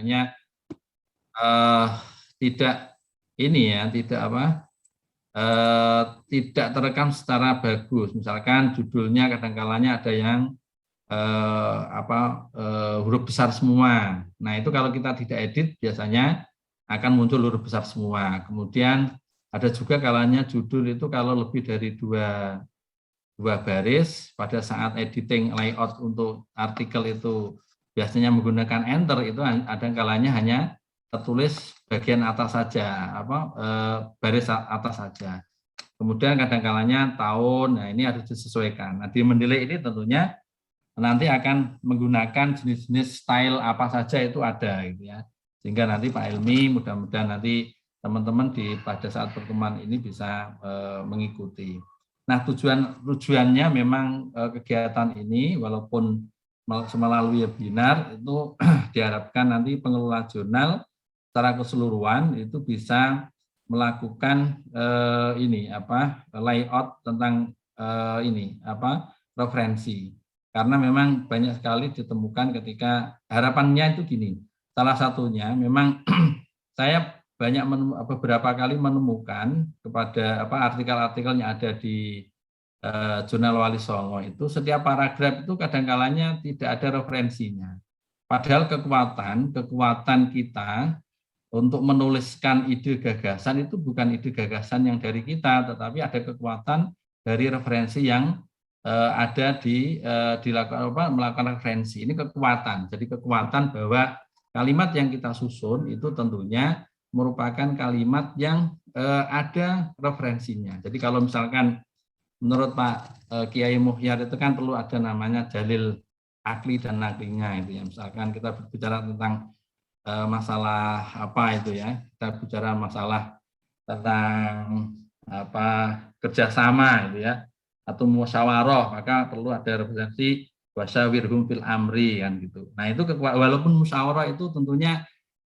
misalnya tidak ini ya, tidak apa, tidak terekam secara bagus. Misalkan judulnya kadang-kalanya ada yang huruf besar semua. Nah itu kalau kita tidak edit biasanya akan muncul huruf besar semua. Kemudian ada juga kalanya judul itu kalau lebih dari dua baris pada saat editing layout untuk artikel itu biasanya menggunakan enter, itu ada kalanya hanya tertulis bagian atas saja, baris atas saja. Kemudian kadang kalanya tahun, nah ini harus disesuaikan. Nah di Mendeley ini tentunya nanti akan menggunakan jenis-jenis style apa saja itu ada gitu ya. Sehingga nanti Pak Helmi mudah-mudahan nanti teman-teman pada saat pertemuan ini bisa mengikuti. Nah, tujuannya memang kegiatan ini walaupun melalui webinar itu diharapkan nanti pengelola jurnal secara keseluruhan itu bisa melakukan layout tentang referensi. Karena memang banyak sekali ditemukan ketika harapannya itu gini. Salah satunya memang saya beberapa kali menemukan kepada artikel-artikel yang ada di jurnal Wali Songo itu setiap paragraf itu kadang-kalanya tidak ada referensinya. Padahal kekuatan kita untuk menuliskan ide gagasan itu bukan ide gagasan yang dari kita, tetapi ada kekuatan dari referensi yang ada melakukan referensi. Ini kekuatan. Jadi kekuatan bahwa kalimat yang kita susun itu tentunya merupakan kalimat yang ada referensinya. Jadi kalau misalkan menurut Pak Kiai Muhyar itu kan perlu ada namanya dalil akli dan naklinya itu ya. Misalkan kita berbicara tentang masalah apa itu ya, kita bicara masalah tentang kerjasama itu ya, atau musyawarah, maka perlu ada representasi wasyawirhum fil amri kan gitu. Nah itu walaupun musyawarah itu tentunya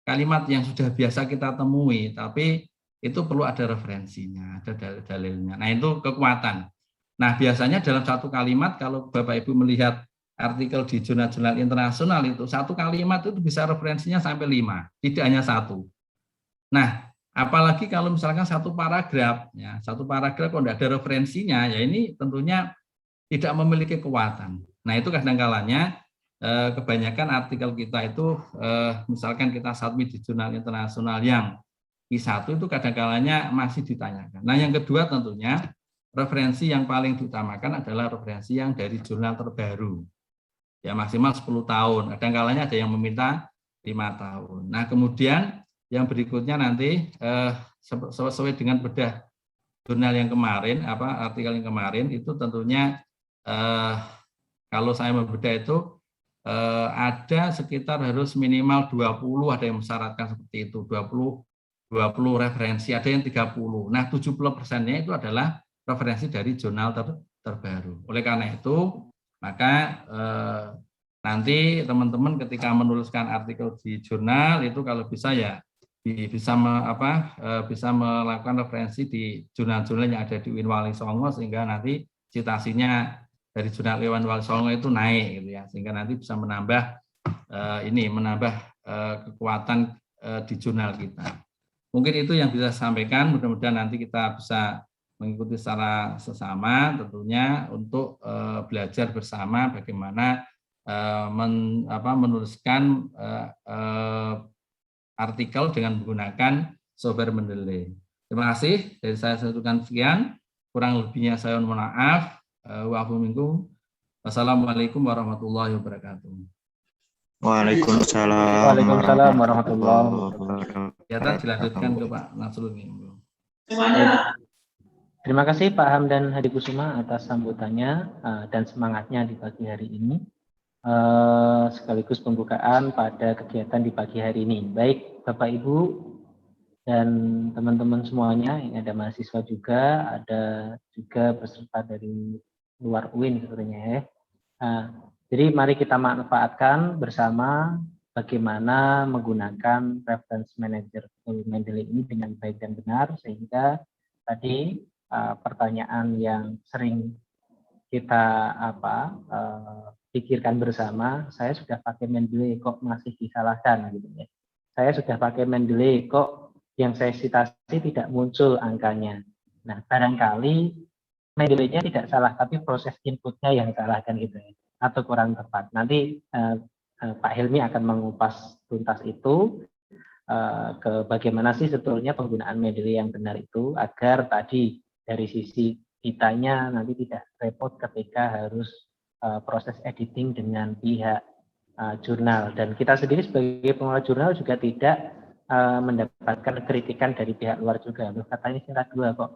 kalimat yang sudah biasa kita temui, tapi itu perlu ada referensinya, ada dalilnya. Nah itu kekuatan. Nah biasanya dalam satu kalimat kalau Bapak Ibu melihat artikel di jurnal-jurnal internasional itu satu kalimat itu bisa referensinya sampai 5, tidak hanya satu. Nah, apalagi kalau misalkan satu paragraf kalau tidak ada referensinya, ya ini tentunya tidak memiliki kekuatan. Nah, itu kadang-kalanya kebanyakan artikel kita itu misalkan kita submit di jurnal internasional yang I1 itu kadang-kalanya masih ditanyakan. Nah, yang kedua tentunya referensi yang paling diutamakan adalah referensi yang dari jurnal terbaru. Ya maksimal 10 tahun. Kadang-kalanya ada yang meminta 5 tahun. Nah, kemudian yang berikutnya nanti sesuai dengan bedah jurnal yang kemarin, artikel yang kemarin itu tentunya kalau saya membedah itu ada sekitar harus minimal 20, ada yang mensyaratkan seperti itu, 20 referensi, ada yang 30. Nah, 70%-nya itu adalah referensi dari jurnal terbaru. Oleh karena itu, maka nanti teman-teman ketika menuliskan artikel di jurnal itu kalau bisa ya bisa melakukan referensi di jurnal-jurnal yang ada di UIN Wali Songo sehingga nanti citasinya dari jurnal UIN Wali Songo itu naik gitu ya, sehingga nanti bisa menambah kekuatan di jurnal kita. Mungkin itu yang bisa saya sampaikan, mudah-mudahan nanti kita bisa mengikuti secara sesama tentunya untuk belajar bersama bagaimana menuliskan artikel dengan menggunakan software Mendeley. Terima kasih dari saya satukan sekian, kurang lebihnya saya mohon maaf. Wassalamualaikum warahmatullahi wabarakatuh. Waalaikumsalam warahmatullahi wabarakatuh. Ya, dilanjutkan ke Pak Nasrul. Terima kasih Pak Hamdan Hadikusuma atas sambutannya dan semangatnya di pagi hari ini, sekaligus pembukaan pada kegiatan di pagi hari ini. Baik Bapak Ibu dan teman-teman semuanya, ini ada mahasiswa juga, ada juga peserta dari luar UIN sebenarnya ya. Jadi mari kita manfaatkan bersama bagaimana menggunakan reference manager Mendeley ini dengan baik dan benar, sehingga tadi pertanyaan yang sering kita pikirkan bersama, saya sudah pakai Mendeley kok masih disalahkan gitu ya. saya sudah pakai Mendeley, kok yang saya citasi tidak muncul angkanya. Nah, barangkali Mendeley-nya tidak salah, tapi proses inputnya yang salah kan gitu ya, atau kurang tepat. Nanti Pak Helmi akan mengupas tuntas itu ke bagaimana sih sebetulnya penggunaan Mendeley yang benar itu, agar tadi dari sisi kitanya nanti tidak repot ketika harus proses editing dengan pihak jurnal, dan kita sendiri sebagai pengelola jurnal juga tidak mendapatkan kritikan dari pihak luar juga. Loh, katanya syarat 2 kok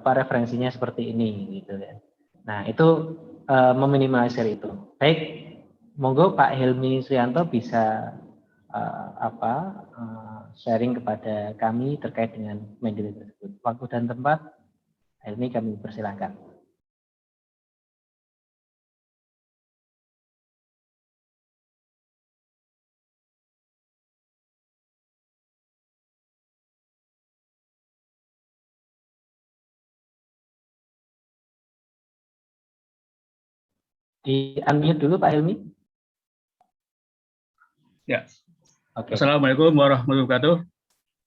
referensinya seperti ini gitu ya. Nah, itu meminimalisir itu. Baik, monggo Pak Helmi Suyanto bisa sharing kepada kami terkait dengan Mendeley tersebut. Waktu dan tempat, Helmi kami persilahkan. Di unmute dulu Pak Helmi. Ya. Oke. Assalamualaikum warahmatullahi wabarakatuh.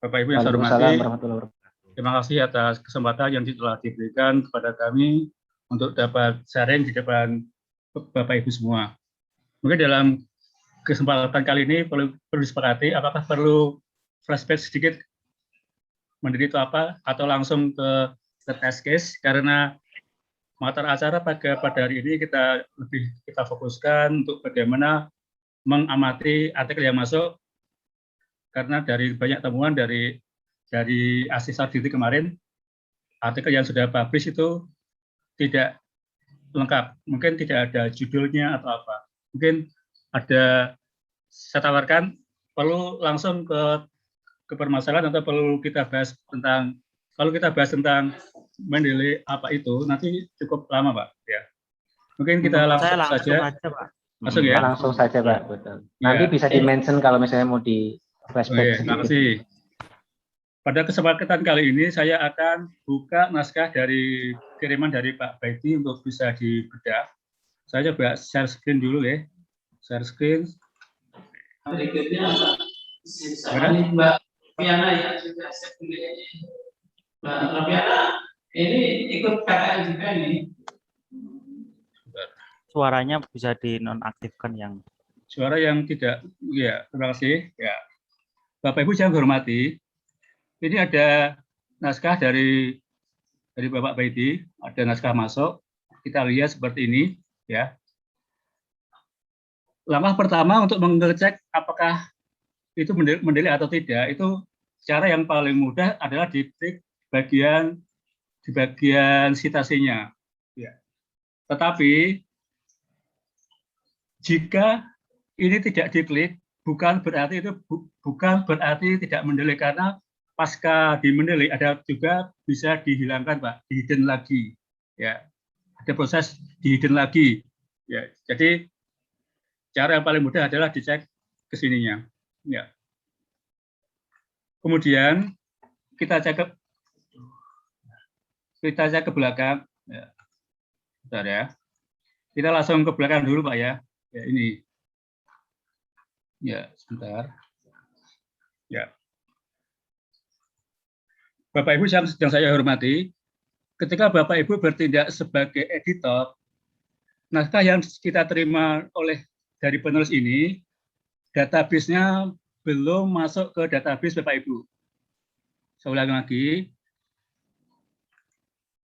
Bapak Ibu yang saya hormati. Waalaikumsalam warahmatullahi wabarakatuh. Terima kasih atas kesempatan yang telah diberikan kepada kami untuk dapat sharing di depan Bapak Ibu semua. Mungkin dalam kesempatan kali ini perlu disepakati apakah perlu flashback sedikit Mendeley itu apa, atau langsung ke test case, karena materi acara pada hari ini kita fokuskan untuk bagaimana mengamati artikel yang masuk, karena dari banyak temuan dari asesor diri kemarin, artikel yang sudah publish itu tidak lengkap, mungkin tidak ada judulnya atau apa. Mungkin ada, saya tawarkan perlu langsung ke permasalahan, atau perlu kita bahas tentang, kalau kita bahas tentang Mendeley apa itu, nanti cukup lama Pak. Ya, mungkin kita langsung saja. Pak. Langsung ya. Langsung saja Pak, betul. Nanti Ya. bisa di-mention kalau misalnya mau di flashback. Terima kasih. Pada kesempatan kali ini saya akan buka naskah dari kiriman dari Pak Baiti untuk bisa dibedah. Saya coba share screen dulu ya. Share screen. Berikutnya Mbak Piana ya juga Mbak Piana ini ikut KKN juga ini. Suaranya bisa dinonaktifkan yang suara yang tidak, ya terima kasih ya. Bapak Ibu yang hormati, ini ada naskah dari Bapak Baiti, ada naskah masuk, kita lihat seperti ini ya. Langkah pertama untuk mengecek apakah itu Mendeley atau tidak, itu cara yang paling mudah adalah di bagian citasinya ya. Tetapi jika ini tidak diklik, bukan berarti tidak Mendeley, karena pasca di Mendeley ada juga bisa dihilangkan Pak, di hidden lagi ya, ada proses di hidden lagi ya. Jadi cara yang paling mudah adalah dicek ke sininya ya. Kemudian kita cek ke belakang ya. Bentar ya, kita langsung ke belakang dulu Pak ya. Ya ini ya, sebentar ya. Bapak Ibu yang saya hormati, ketika Bapak Ibu bertindak sebagai editor, naskah yang kita terima dari penulis ini, database-nya belum masuk ke database Bapak Ibu. Saya ulang lagi,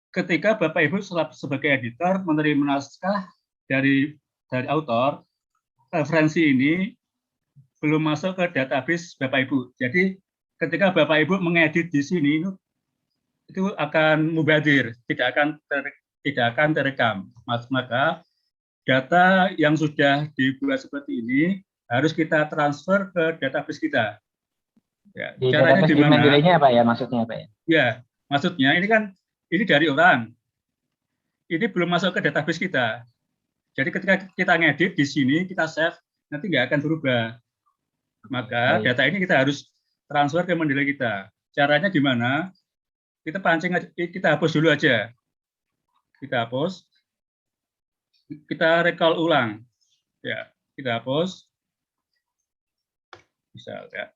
ketika Bapak Ibu sebagai editor menerima naskah dari autor, referensi ini belum masuk ke database Bapak Ibu. Jadi ketika Bapak Ibu mengedit di sini, itu akan mubadir, tidak akan terekam. Maka data yang sudah dibuat seperti ini harus kita transfer ke database kita. Ya, di caranya database gimana? Mendeley-nya apa ya, maksudnya apa ya? Ya, maksudnya ini dari orang. Ini belum masuk ke database kita. Jadi ketika kita ngedit di sini, kita save, nanti nggak akan berubah. Maka data ini kita harus transfer ke Mendeley kita. Caranya gimana? Kita pancing aja, kita hapus dulu aja. Kita hapus. Kita recall ulang. Ya, kita hapus. misal ya.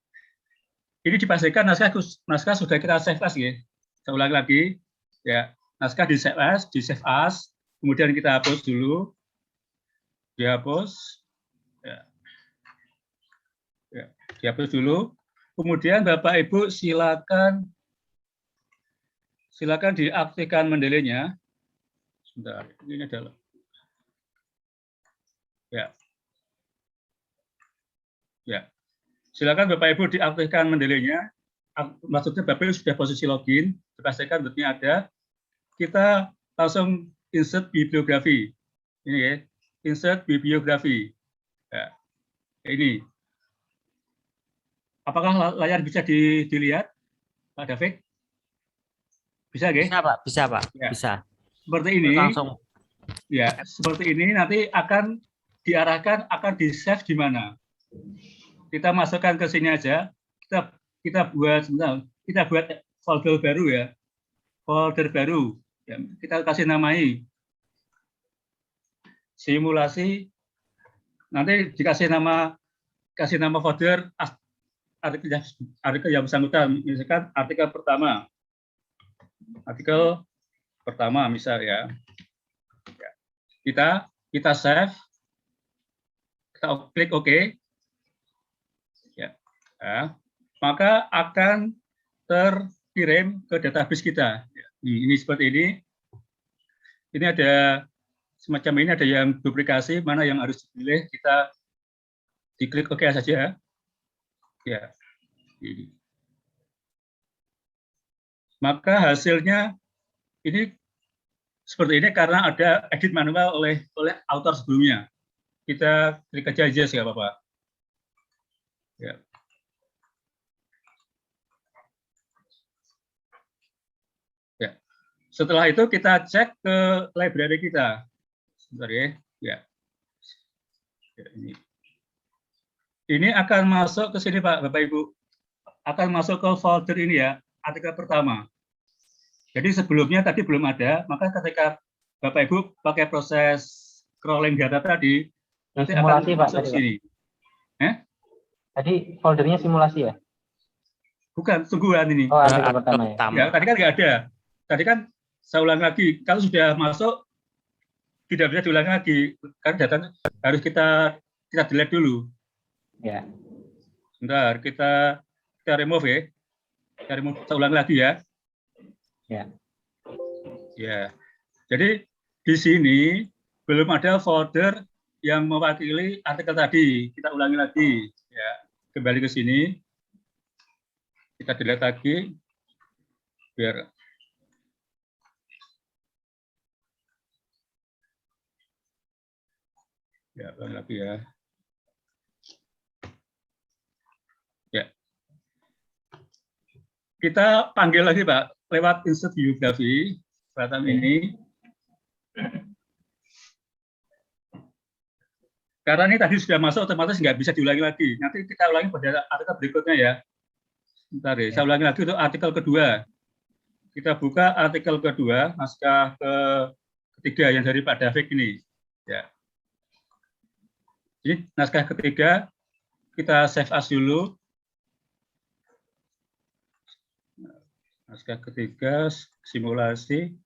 Ini dipastikan naskah sudah kita save as ya. Saya ulang lagi ya, naskah di save as, kemudian kita hapus dulu, dihapus, ya, dihapus dulu. Kemudian Bapak Ibu silakan diaktifkan mendelenya. Sebentar, ini adalah ya. Silakan Bapak Ibu diaktifkan mendelenya. Maksudnya Bapak Ibu sudah posisi login, dipastikan bentuknya ada. Kita langsung insert bibliografi. Ini ya, insert bibliografi. Ya. Ini. Apakah layar bisa dilihat, Pak David? Bisa, nggih? Bisa, Pak. Bisa, Pak. Ya. Bisa. Seperti ini. Langsung. Ya, seperti ini nanti akan diarahkan, akan di-save di mana. Kita masukkan ke sini aja. Kita buat folder baru ya. Folder baru. Ya, kita kasih namai simulasi. Nanti dikasih nama folder artikel yang bersangkutan. Misalkan artikel pertama misal ya. Kita save, kita klik OK, ya, maka akan terkirim ke database kita. Ini seperti ini. Ini ada semacam ini, ada yang duplikasi, mana yang harus dipilih, kita diklik OK saja. Ya, ini. Maka hasilnya ini seperti ini karena ada edit manual oleh author sebelumnya. Kita klik aja yes, nggak apa-apa. Ya. Ya. Setelah itu kita cek ke library kita. Sebentar ya. Ya. Ya, ini akan masuk ke sini Pak, Bapak Ibu. Akan masuk ke folder ini ya, artikel pertama. Jadi sebelumnya tadi belum ada, maka ketika Bapak Ibu pakai proses crawling data tadi, nanti simulasi, akan Pak, masuk ke sini. Tadi foldernya simulasi ya? Bukan, sungguhan ini. Oh, artikel pertama ya? Ya, tadi kan nggak ada. Tadi kan saya ulang lagi, kalau sudah masuk, tidak bisa diulang lagi, karena data harus kita delete dulu. Ya. Sebentar, kita remove ya. Kita remove, saya ulang lagi ya. Ya. Ya, jadi di sini belum ada folder yang mewakili artikel tadi. Kita ulangi lagi, ya. Kembali ke sini, kita delete lagi, biar ya ulangi lagi ya. Ya, kita panggil lagi Pak. Lewat insert bibliografi peralatan ini, karena ini tadi sudah masuk otomatis nggak bisa diulangi lagi. Nanti kita ulangi pada artikel berikutnya ya. Bentar ya, saya ulangi lagi untuk artikel kedua. Kita buka artikel kedua, naskah ketiga yang dari Pak David ini. Ya. Jadi naskah ketiga kita save as dulu. Naskah ketiga, simulasi.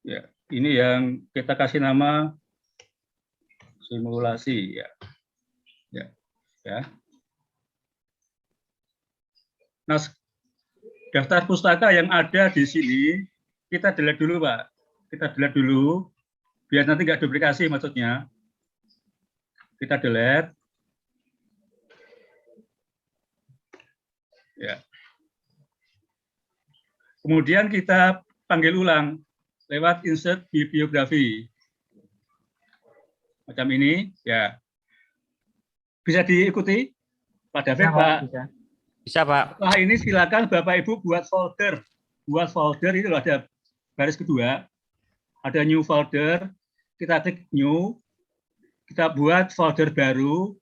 Ya, ini yang kita kasih nama simulasi ya. Ya. Ya. Nah, daftar pustaka yang ada di sini kita delete dulu, Pak. Kita delete dulu biar nanti nggak duplikasi maksudnya. Kita delete. Ya. Kemudian kita panggil ulang lewat insert bibliografi. Macam ini, ya. Bisa diikuti, Pak David, Pak? Bisa, Pak. Setelah ini silakan Bapak Ibu buat folder. Buat folder itu ada baris kedua, ada new folder. Kita klik new, kita buat folder baru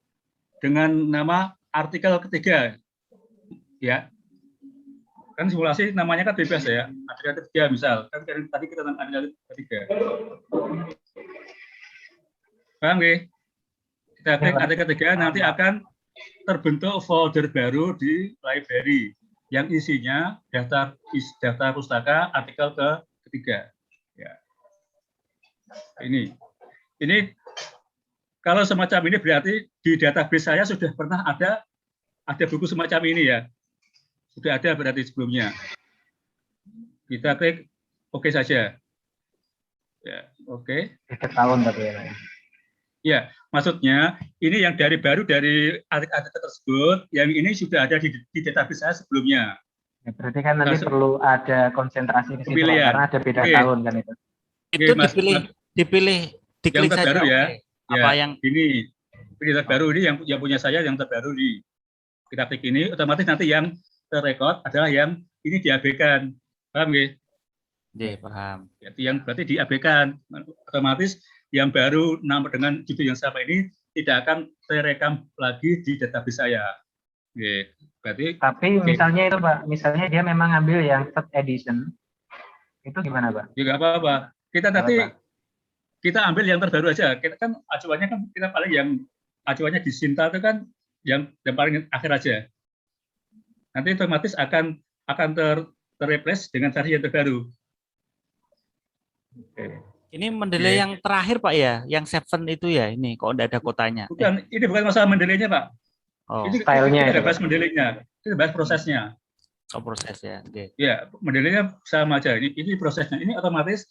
dengan nama artikel ketiga. Ya. Kan simulasi namanya kan bebas ya, artikel ketiga misal, kan tadi kita artikel ketiga. Paham nggih? Kita klik artikel ketiga, nanti akan terbentuk folder baru di library yang isinya daftar pustaka artikel ketiga. Ya. Ini kalau semacam ini berarti di database saya sudah pernah ada buku semacam ini ya. Sudah ada berarti sebelumnya. Kita klik oke saja. Ya, oke. Tahun tapi ya. Ya, maksudnya ini yang baru dari artikel tersebut, yang ini sudah ada di database saya sebelumnya. Ya, berarti kan nanti perlu ada konsentrasi di situ karena ada beda tahun kan itu. Itu diklik yang terbaru saja. Ya. Apa Ya, yang ini terbaru ini yang punya saya yang terbaru di kita klik ini otomatis nanti yang terrekod adalah yang ini diabaikan. Paham nggih? Iya, paham. Yang berarti diabaikan, otomatis yang baru nama dengan judul yang sama ini tidak akan terekam lagi di database saya. Oke, berarti. Tapi misalnya itu Pak, misalnya dia memang ambil yang third edition, itu gimana Pak? Ya nggak apa-apa. Kita nanti kita ambil yang terbaru aja. Kita kan acuannya kan kita paling yang acuannya di Sinta itu kan yang paling akhir aja. Nanti otomatis akan terreplace dengan versi yang terbaru. Ini mendelay yang terakhir Pak ya, yang 7 itu ya, ini kok enggak ada kotanya. Bukan, ini bukan masalah mendelaynya Pak. Oh, ini stylenya kita bahas mendelaynya, kita bahas prosesnya. oh proses ya. Okay. Ya, mendelaynya sama aja. Ini prosesnya. Ini otomatis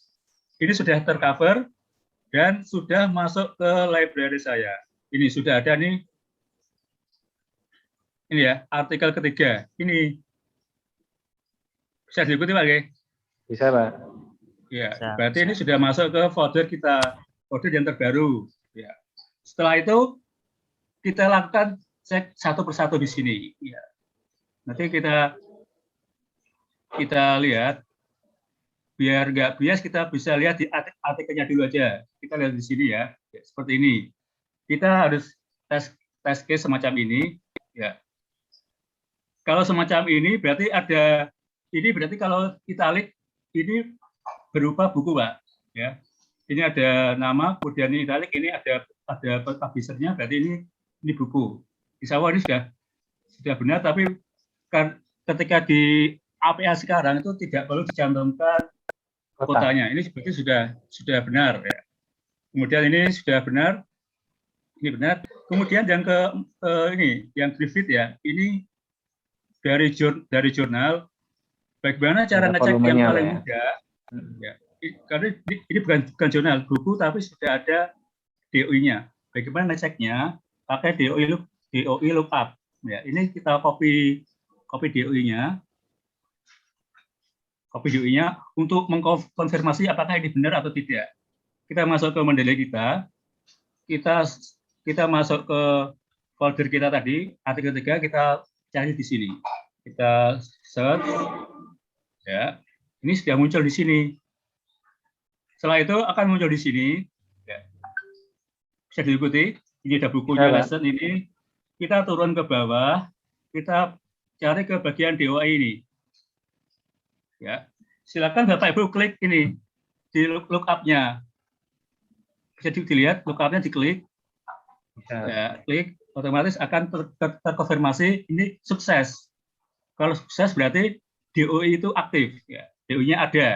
ini sudah tercover dan sudah masuk ke library saya. Ini sudah ada nih. Ini ya, artikel ketiga. Ini bisa diikuti Pak? Bisa Pak. Ya, bisa, berarti bisa. ini sudah masuk ke folder kita, folder yang terbaru. Ya. Setelah itu kita lakukan cek satu persatu di sini. Ya. Nanti kita lihat, biar nggak bias kita bisa lihat di artikelnya dulu aja. Kita lihat di sini ya, seperti ini. Kita harus tes case semacam ini. Ya. Kalau semacam ini berarti ada, ini berarti kalau kita klik ini berupa buku Pak. Ya. Ini ada nama, kemudian ini italic, ini ada publisher-nya, berarti ini buku. Insya Allah ini sudah benar, tapi kan ketika di APA sekarang itu tidak perlu dicantumkan kotanya. Ini seperti sudah benar ya. Kemudian ini sudah benar, ini benar. Kemudian yang ini yang Griffith ya, ini dari jurnal. Bagaimana cara ngecek yang paling mudah? Ya, karena ini bukan jurnal buku, tapi sudah ada DOI-nya. Bagaimana ngeceknya? Pakai DOI lookup. Ya, ini kita copy DOI-nya. Copy DOI-nya untuk mengkonfirmasi apakah ini benar atau tidak. Kita masuk ke Mendeley kita masuk ke folder kita tadi, artikel 3 kita cari di sini. Kita search, ya, ini sudah muncul di sini. Setelah itu akan muncul di sini, ya. Bisa diikuti. Ini ada bukunya, lesson ini. Kita turun ke bawah, kita cari ke bagian DOI ini. Ya, silakan Bapak Ibu klik ini di lookup-nya. Bisa dilihat lookup-nya diklik. Ya, klik, otomatis akan terkonfirmasi ini sukses. Kalau sukses berarti DOI itu aktif, ya. DOI-nya ada.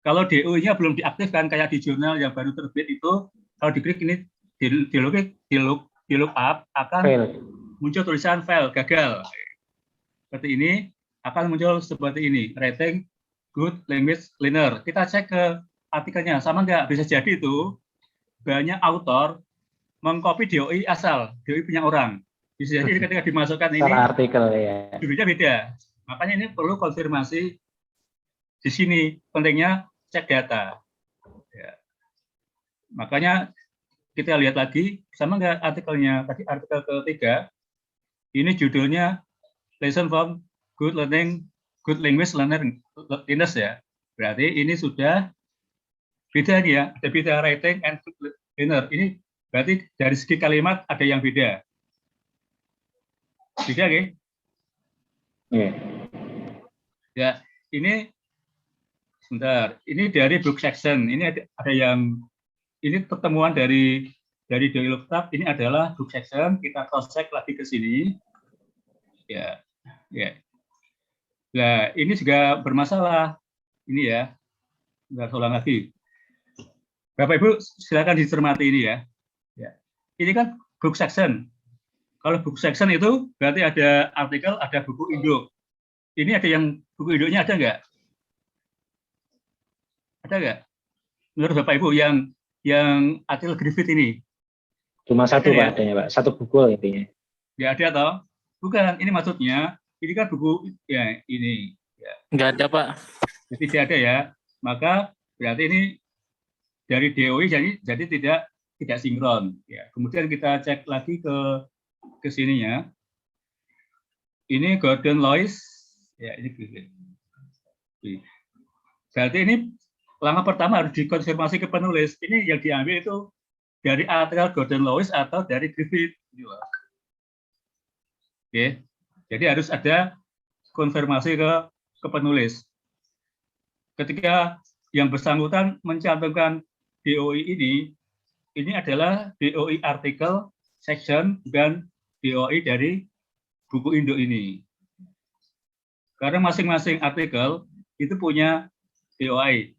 Kalau DOI-nya belum diaktifkan kayak di jurnal yang baru terbit itu, kalau diklik ini di lookup akan muncul tulisan file gagal. Seperti ini akan muncul seperti ini, rating good language learner. Kita cek ke artikelnya sama nggak? Bisa jadi itu banyak author mengcopy DOI asal, DOI punya orang. Bisa jadi ketika dimasukkan ini artikel ya. Judulnya beda. Makanya ini perlu konfirmasi di sini. Pentingnya cek data. Ya. Makanya kita lihat lagi sama nggak artikelnya. Tadi artikel ketiga ini judulnya Lesson from Good Language Learners ya. Berarti ini sudah beda nih ya. Ada beda writing and good learner. Ini berarti dari segi kalimat ada yang beda. Beda ya? Ya, ini sebentar. Ini dari book section. Ini ada yang ini pertemuan dari dari DOI lookup ini adalah book section, kita cross check lagi ke sini. Ya, ya. Nah, ini juga bermasalah. Ini ya. Bentar, ulang lagi. Bapak Ibu silakan dicermati ini ya. Ya. Ini kan book section. Kalau book section itu berarti ada artikel, ada buku induk. Ini ada yang buku induknya ada nggak? Ada nggak? Menurut Bapak Ibu yang artikel Griffith ini? Cuma satu Ada, Pak ya? adanya Pak, satu buku intinya. Nggak ada toh? Bukan, ini maksudnya, ini kan buku, ya ini. Ya. Nggak ada, Pak. Jadi tidak ada ya. Maka berarti ini dari DOI jadi tidak sinkron. Ya. Kemudian kita cek lagi ke sininya. Ini Gordon Lois, ya ini Griffith. Berarti ini langkah pertama harus dikonfirmasi ke penulis. Ini yang diambil itu dari artikel Gordon Lois atau dari Griffith. Oke, jadi harus ada konfirmasi ke penulis. Ketika yang bersangkutan mencantumkan DOI ini adalah DOI artikel section dan DOI dari buku induk ini. Karena masing-masing artikel itu punya DOI.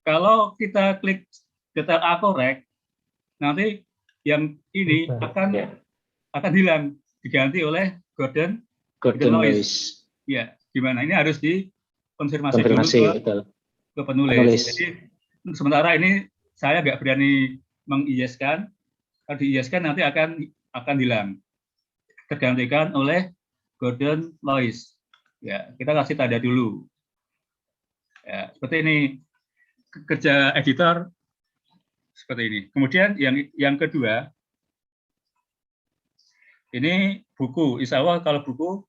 Kalau kita klik detail autocorrect, nanti yang ini akan hilang, diganti oleh Gordon Lois. Ya, gimana? Ini harus dikonfirmasi dulu ke penulis. Jadi sementara ini saya nggak berani mengiaskan. Kalau diiaskan nanti akan hilang, tergantikan oleh Gordon Lois. Ya, kita kasih tanda dulu. Ya, seperti ini kerja editor seperti ini. Kemudian yang kedua, ini buku. Insya Allah kalau buku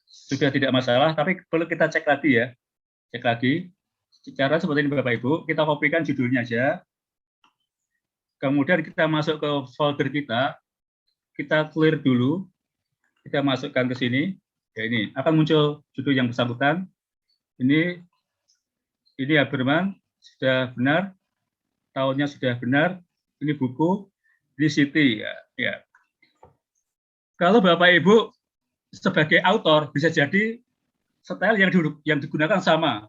sudah tidak masalah, tapi perlu kita cek lagi ya. Cek lagi. Cara seperti ini Bapak Ibu, kita kopikan judulnya aja. Kemudian kita masuk ke folder kita clear dulu. Kita masukkan ke sini. Ya ini akan muncul judul yang bersangkutan. Ini Haberman sudah benar, tahunnya sudah benar. Ini buku di City ya. Kalau Bapak Ibu sebagai autor bisa jadi style yang digunakan sama,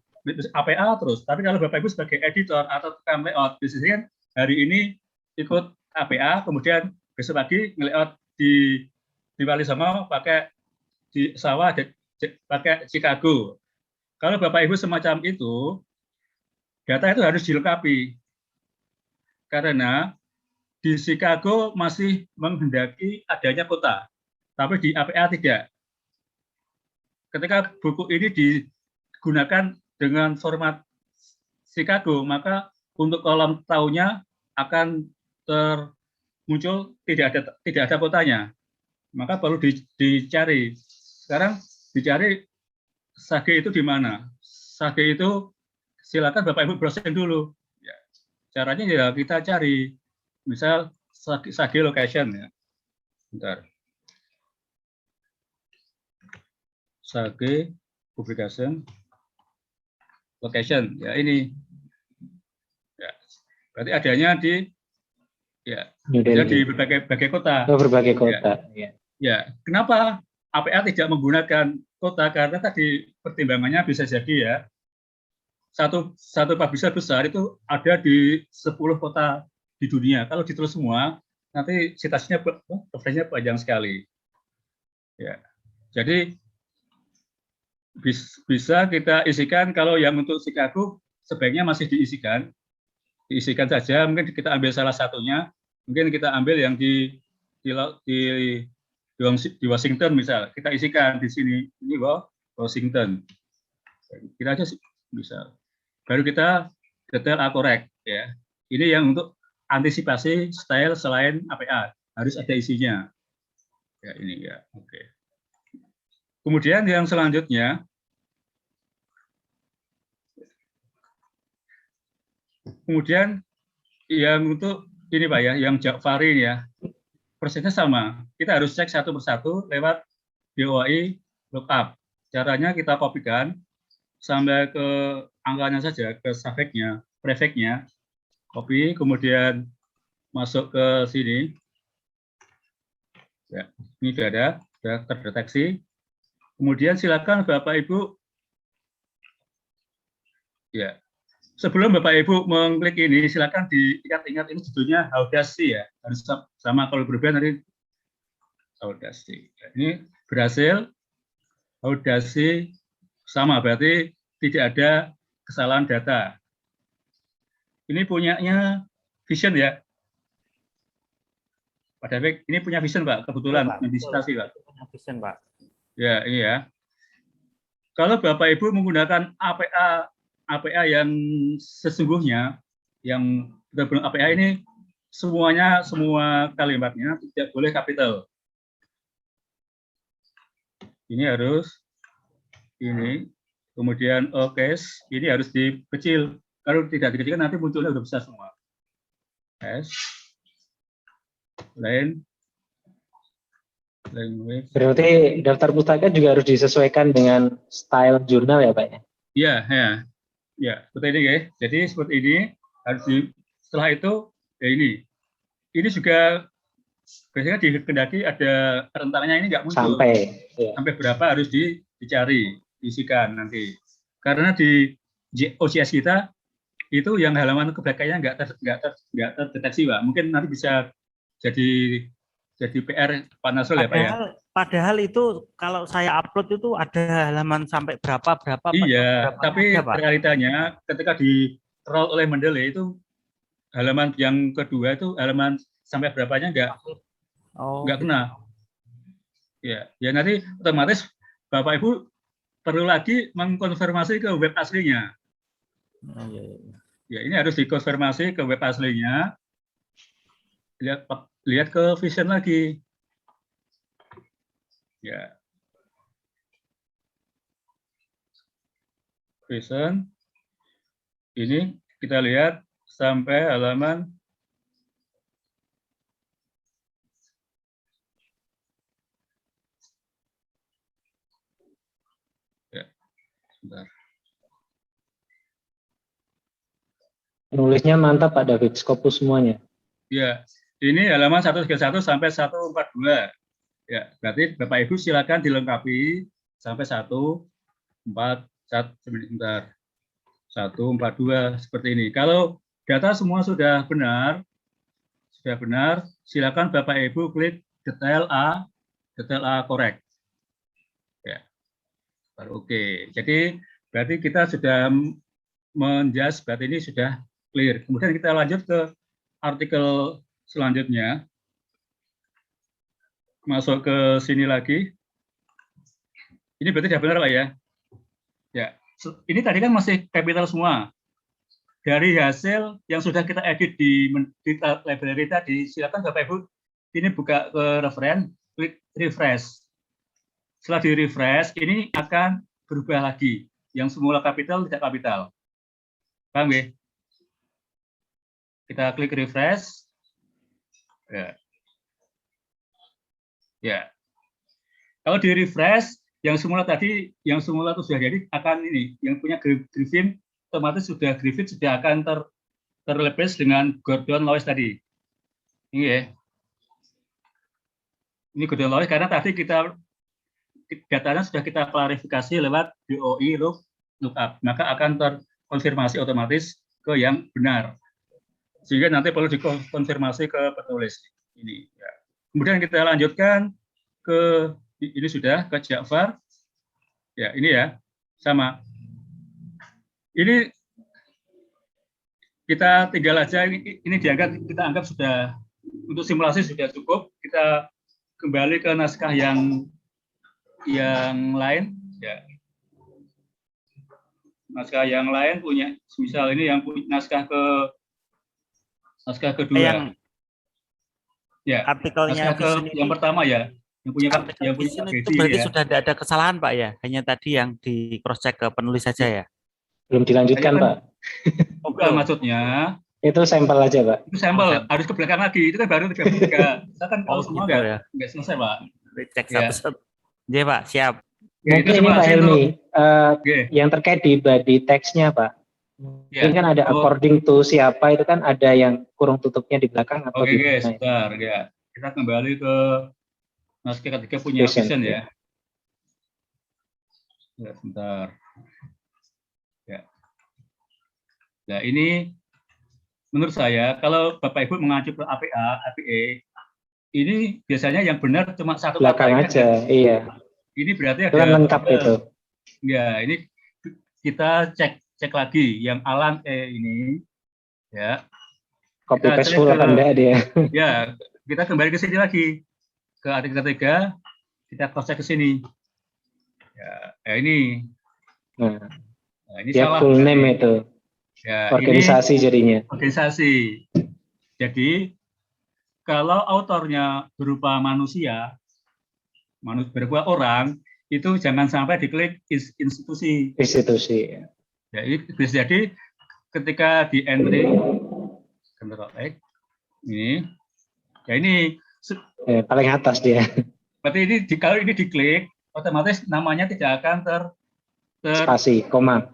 APA terus. Tapi kalau Bapak Ibu sebagai editor atau tukang layout, biasanya kan hari ini ikut APA, kemudian besok pagi nge-layout di Wali Songo pakai di sawah pakai Chicago. Kalau Bapak Ibu semacam itu, data itu harus dilengkapi. Karena di Chicago masih menghendaki adanya kota, tapi di APA tidak. Ketika buku ini digunakan dengan format Chicago, maka untuk kolom tahunnya akan muncul tidak ada kotanya. Maka perlu dicari. Sekarang dicari Sage itu di mana? Sage itu silakan Bapak Ibu browsing dulu. Ya. Caranya ya kita cari, misal Sage location ya. Bentar. Sage publication location ya ini. Ya. Berarti adanya di berbagai kota. Berbagai kota. Ya. Kenapa APA tidak menggunakan kota? Karena tadi pertimbangannya bisa jadi ya satu publisher besar itu ada di 10 kota di dunia. Kalau ditulis semua, nanti citasinya referensinya panjang sekali. Ya, jadi bisa kita isikan. Kalau yang untuk Chicago sebaiknya masih diisikan saja. Mungkin kita ambil salah satunya. Mungkin kita ambil yang di Washington misal, kita isikan di sini ini Washington. Kita aja bisa. Baru kita detail autocorrect ya. Ini yang untuk antisipasi style selain APA harus ada isinya. Ya ini ya, oke. Kemudian yang selanjutnya yang untuk ini Pak ya, yang Jafari ya. Prosesnya sama. Kita harus cek satu persatu lewat DOI lookup. Caranya kita kopikan sampai ke angkanya saja, ke suffix-nya, prefix-nya, copy, kemudian masuk ke sini. Ya, ini sudah terdeteksi. Kemudian silakan Bapak Ibu. Ya, sebelum Bapak Ibu mengklik ini, silakan diingat-ingat ini judulnya Audacity ya. Harus sama, kalau berbeda nanti Audacity. Ini berhasil. Audacity sama, berarti tidak ada kesalahan data. Ini punyanya Vision ya. Pak David, ini punya Vision Pak, kebetulan meditasi Pak. Vision Pak. Ya, ini ya. Kalau Bapak Ibu menggunakan APA yang sesungguhnya, yang benar-benar APA ini semua kalimatnya tidak boleh kapital. Ini harus ini, kemudian case ini harus dikecil. Kalau tidak dikecilkan nanti munculnya udah besar semua. S language. Berarti daftar pustaka juga harus disesuaikan dengan style jurnal ya Pak ya? Iya, ya, seperti ini ya. Jadi seperti ini harus setelah itu ya ini juga biasanya dikendaki ada rentannya ini nggak muncul. Sampai berapa harus dicari, diisikan nanti. Karena di OCS kita itu yang halaman ke belakangnya nggak terdeteksi Pak. Mungkin nanti bisa jadi PR Pak Nasrul ya Pak ya. Padahal itu kalau saya upload itu ada halaman sampai berapa. Iya, tapi realitanya ketika di roll oleh Mendeley itu halaman yang kedua itu halaman sampai berapanya nggak kena. Ya nanti otomatis Bapak Ibu perlu lagi mengkonfirmasi ke web aslinya. Ya ini harus dikonfirmasi ke web aslinya. Lihat ke Vision lagi. Ya. Vision. Ini kita lihat sampai halaman ya. Sebentar. Nulisnya mantap Pak David, Scopus semuanya. Ya, ini halaman 131 sampai 142. Ya, berarti Bapak Ibu silakan dilengkapi sampai 142 seperti ini. Kalau data semua sudah benar, silakan Bapak Ibu klik detail A correct. Ya, baru oke. Jadi berarti kita sudah menjas, berarti ini sudah clear. Kemudian kita lanjut ke artikel selanjutnya. Masuk ke sini lagi. Ini berarti sudah benar Pak ya? Ya. Ini tadi kan masih capital semua. Dari hasil yang sudah kita edit di library tadi, silakan Bapak Ibu ini buka ke referen, klik refresh. Setelah di refresh, ini akan berubah lagi. Yang semula kapital tidak kapital. Paham ya? Kita klik refresh. Ya. Kalau di refresh, yang semula itu sudah jadi akan ini, yang punya Griffin otomatis Griffin sudah akan terlepas dengan Gordon Lois tadi. Ini ya. Ini Gordon Lois karena tadi datanya sudah kita klarifikasi lewat DOI lookup, maka akan terkonfirmasi otomatis ke yang benar. Sehingga nanti perlu dikonfirmasi ke penulis ini. Ya. Kemudian kita lanjutkan ke ini sudah ke Ja'far. Ya, ini ya. Sama. Ini kita tinggal aja ini kita anggap sudah untuk simulasi sudah cukup. Kita kembali ke naskah yang lain ya. Naskah yang lain punya misal ini yang punya naskah kedua. Ya, artikelnya yang pertama ya, yang punya itu berarti ya. Sudah tidak ada kesalahan Pak ya, hanya tadi yang di cross check ke penulis saja ya. Belum dilanjutkan Pak. Bukan maksudnya. Itu sampel aja Pak. Itu sampel, harus ke belakang lagi. Itu kan baru 33. Kita kan kalau semua nggak selesai Pak. Cek satu. Iya Pak, siap. Mungkin ini Pak Helmi, yang terkait di body text-nya Pak. Ini kan ada according to siapa itu kan ada yang kurung tutupnya di belakang atau Oke, di guys, mana? sebentar ya. Kita kembali ke naskah ketiga punya Vision, vision ya. Ya, sebentar. Ya. Nah, ini menurut saya kalau Bapak Ibu mengacu ke APA, APE, ini biasanya yang benar cuma satu Belakang kata. aja, iya. Ini berarti Itu kan ada lengkap itu. Ya, ini kita cek lagi yang Alan ini ya. Copy Kita paste cek full ke apa enggak dia? ya, kita kembali ke sini lagi ke artikel ketiga, kita cross check ke sini. Ya, ini. Nah, ini dia salah. full name itu. Ya, Organisasi ini jadinya. organisasi. Jadi kalau autornya berupa manusia, berupa orang, itu jangan sampai diklik institusi. Institusi. Ya, ini bisa jadi ketika di entry ini, ya ini paling atas dia. berarti ini kalau ini diklik, otomatis namanya tidak akan spasi, koma.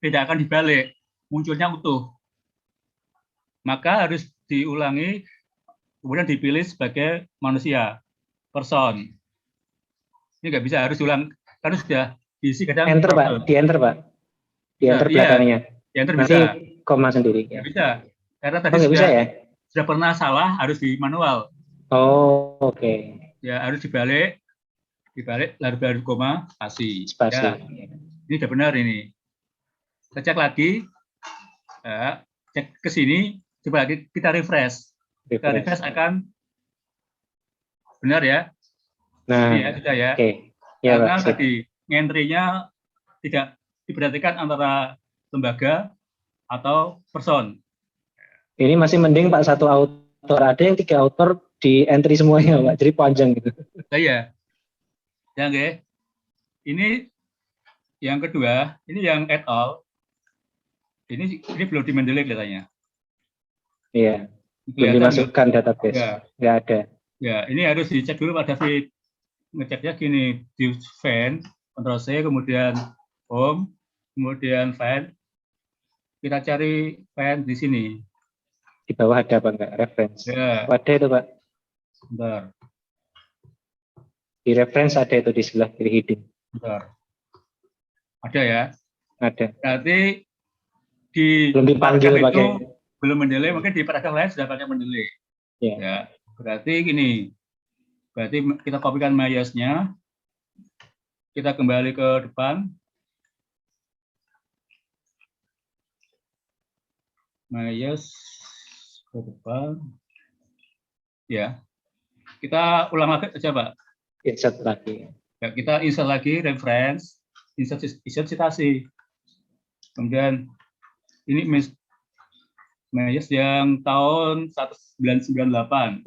tidak akan dibalik, munculnya utuh. Maka harus diulangi, kemudian dipilih sebagai manusia, person. Ini nggak bisa, harus diulang, karena sudah diisi kadang. Enter Pak, di enter Pak. Di enter belakangnya. Di enter nanti bisa. Koma sendiri. Nggak bisa, karena tadi bisa ya? sudah pernah salah, harus di manual. Oh, oke. Ya, harus dibalik, lalu baru koma, spasi. Spasi. Ya, ini sudah benar ini. Kita cek lagi, ya, cek ke sini, coba kita refresh. Kita refresh akan benar ya. Nah, ya, sudah ya. Okay. Ya, karena Pak, tadi entry-nya tidak diperhatikan antara lembaga atau person. Ini masih mending Pak satu autor, ada yang 3 autor di entry semuanya Pak, jadi panjang gitu. Iya. Ya, oke. Ini yang kedua, ini yang et al. Ini belum di Mendeley kelihatannya. Iya. Belum dimasukkan database. Ya. Nggak ada. Ya, ini harus dicek dulu Pak David. Ngeceknya gini, di fan, Ctrl C, kemudian home, kemudian fan. Kita cari fan di sini. Di bawah ada apa enggak? Reference. Ya. Ada itu Pak. Bentar. Di reference ada itu di sebelah kiri hidden. Bentar. Ada ya? Ada. Berarti belum dipanggil itu pakai. Belum Mendeley, mungkin di paragraf lain sudah pakai Mendeley. Ya. Ya. Berarti gini. Berarti kita kopikan mayasnya. Kita kembali ke depan. Mayas ke depan. Ya. Kita ulang lagi saja, Pak. Insert lagi. Ya, kita insert lagi reference, insert citasi. Kemudian ini Mayas yang tahun 1998.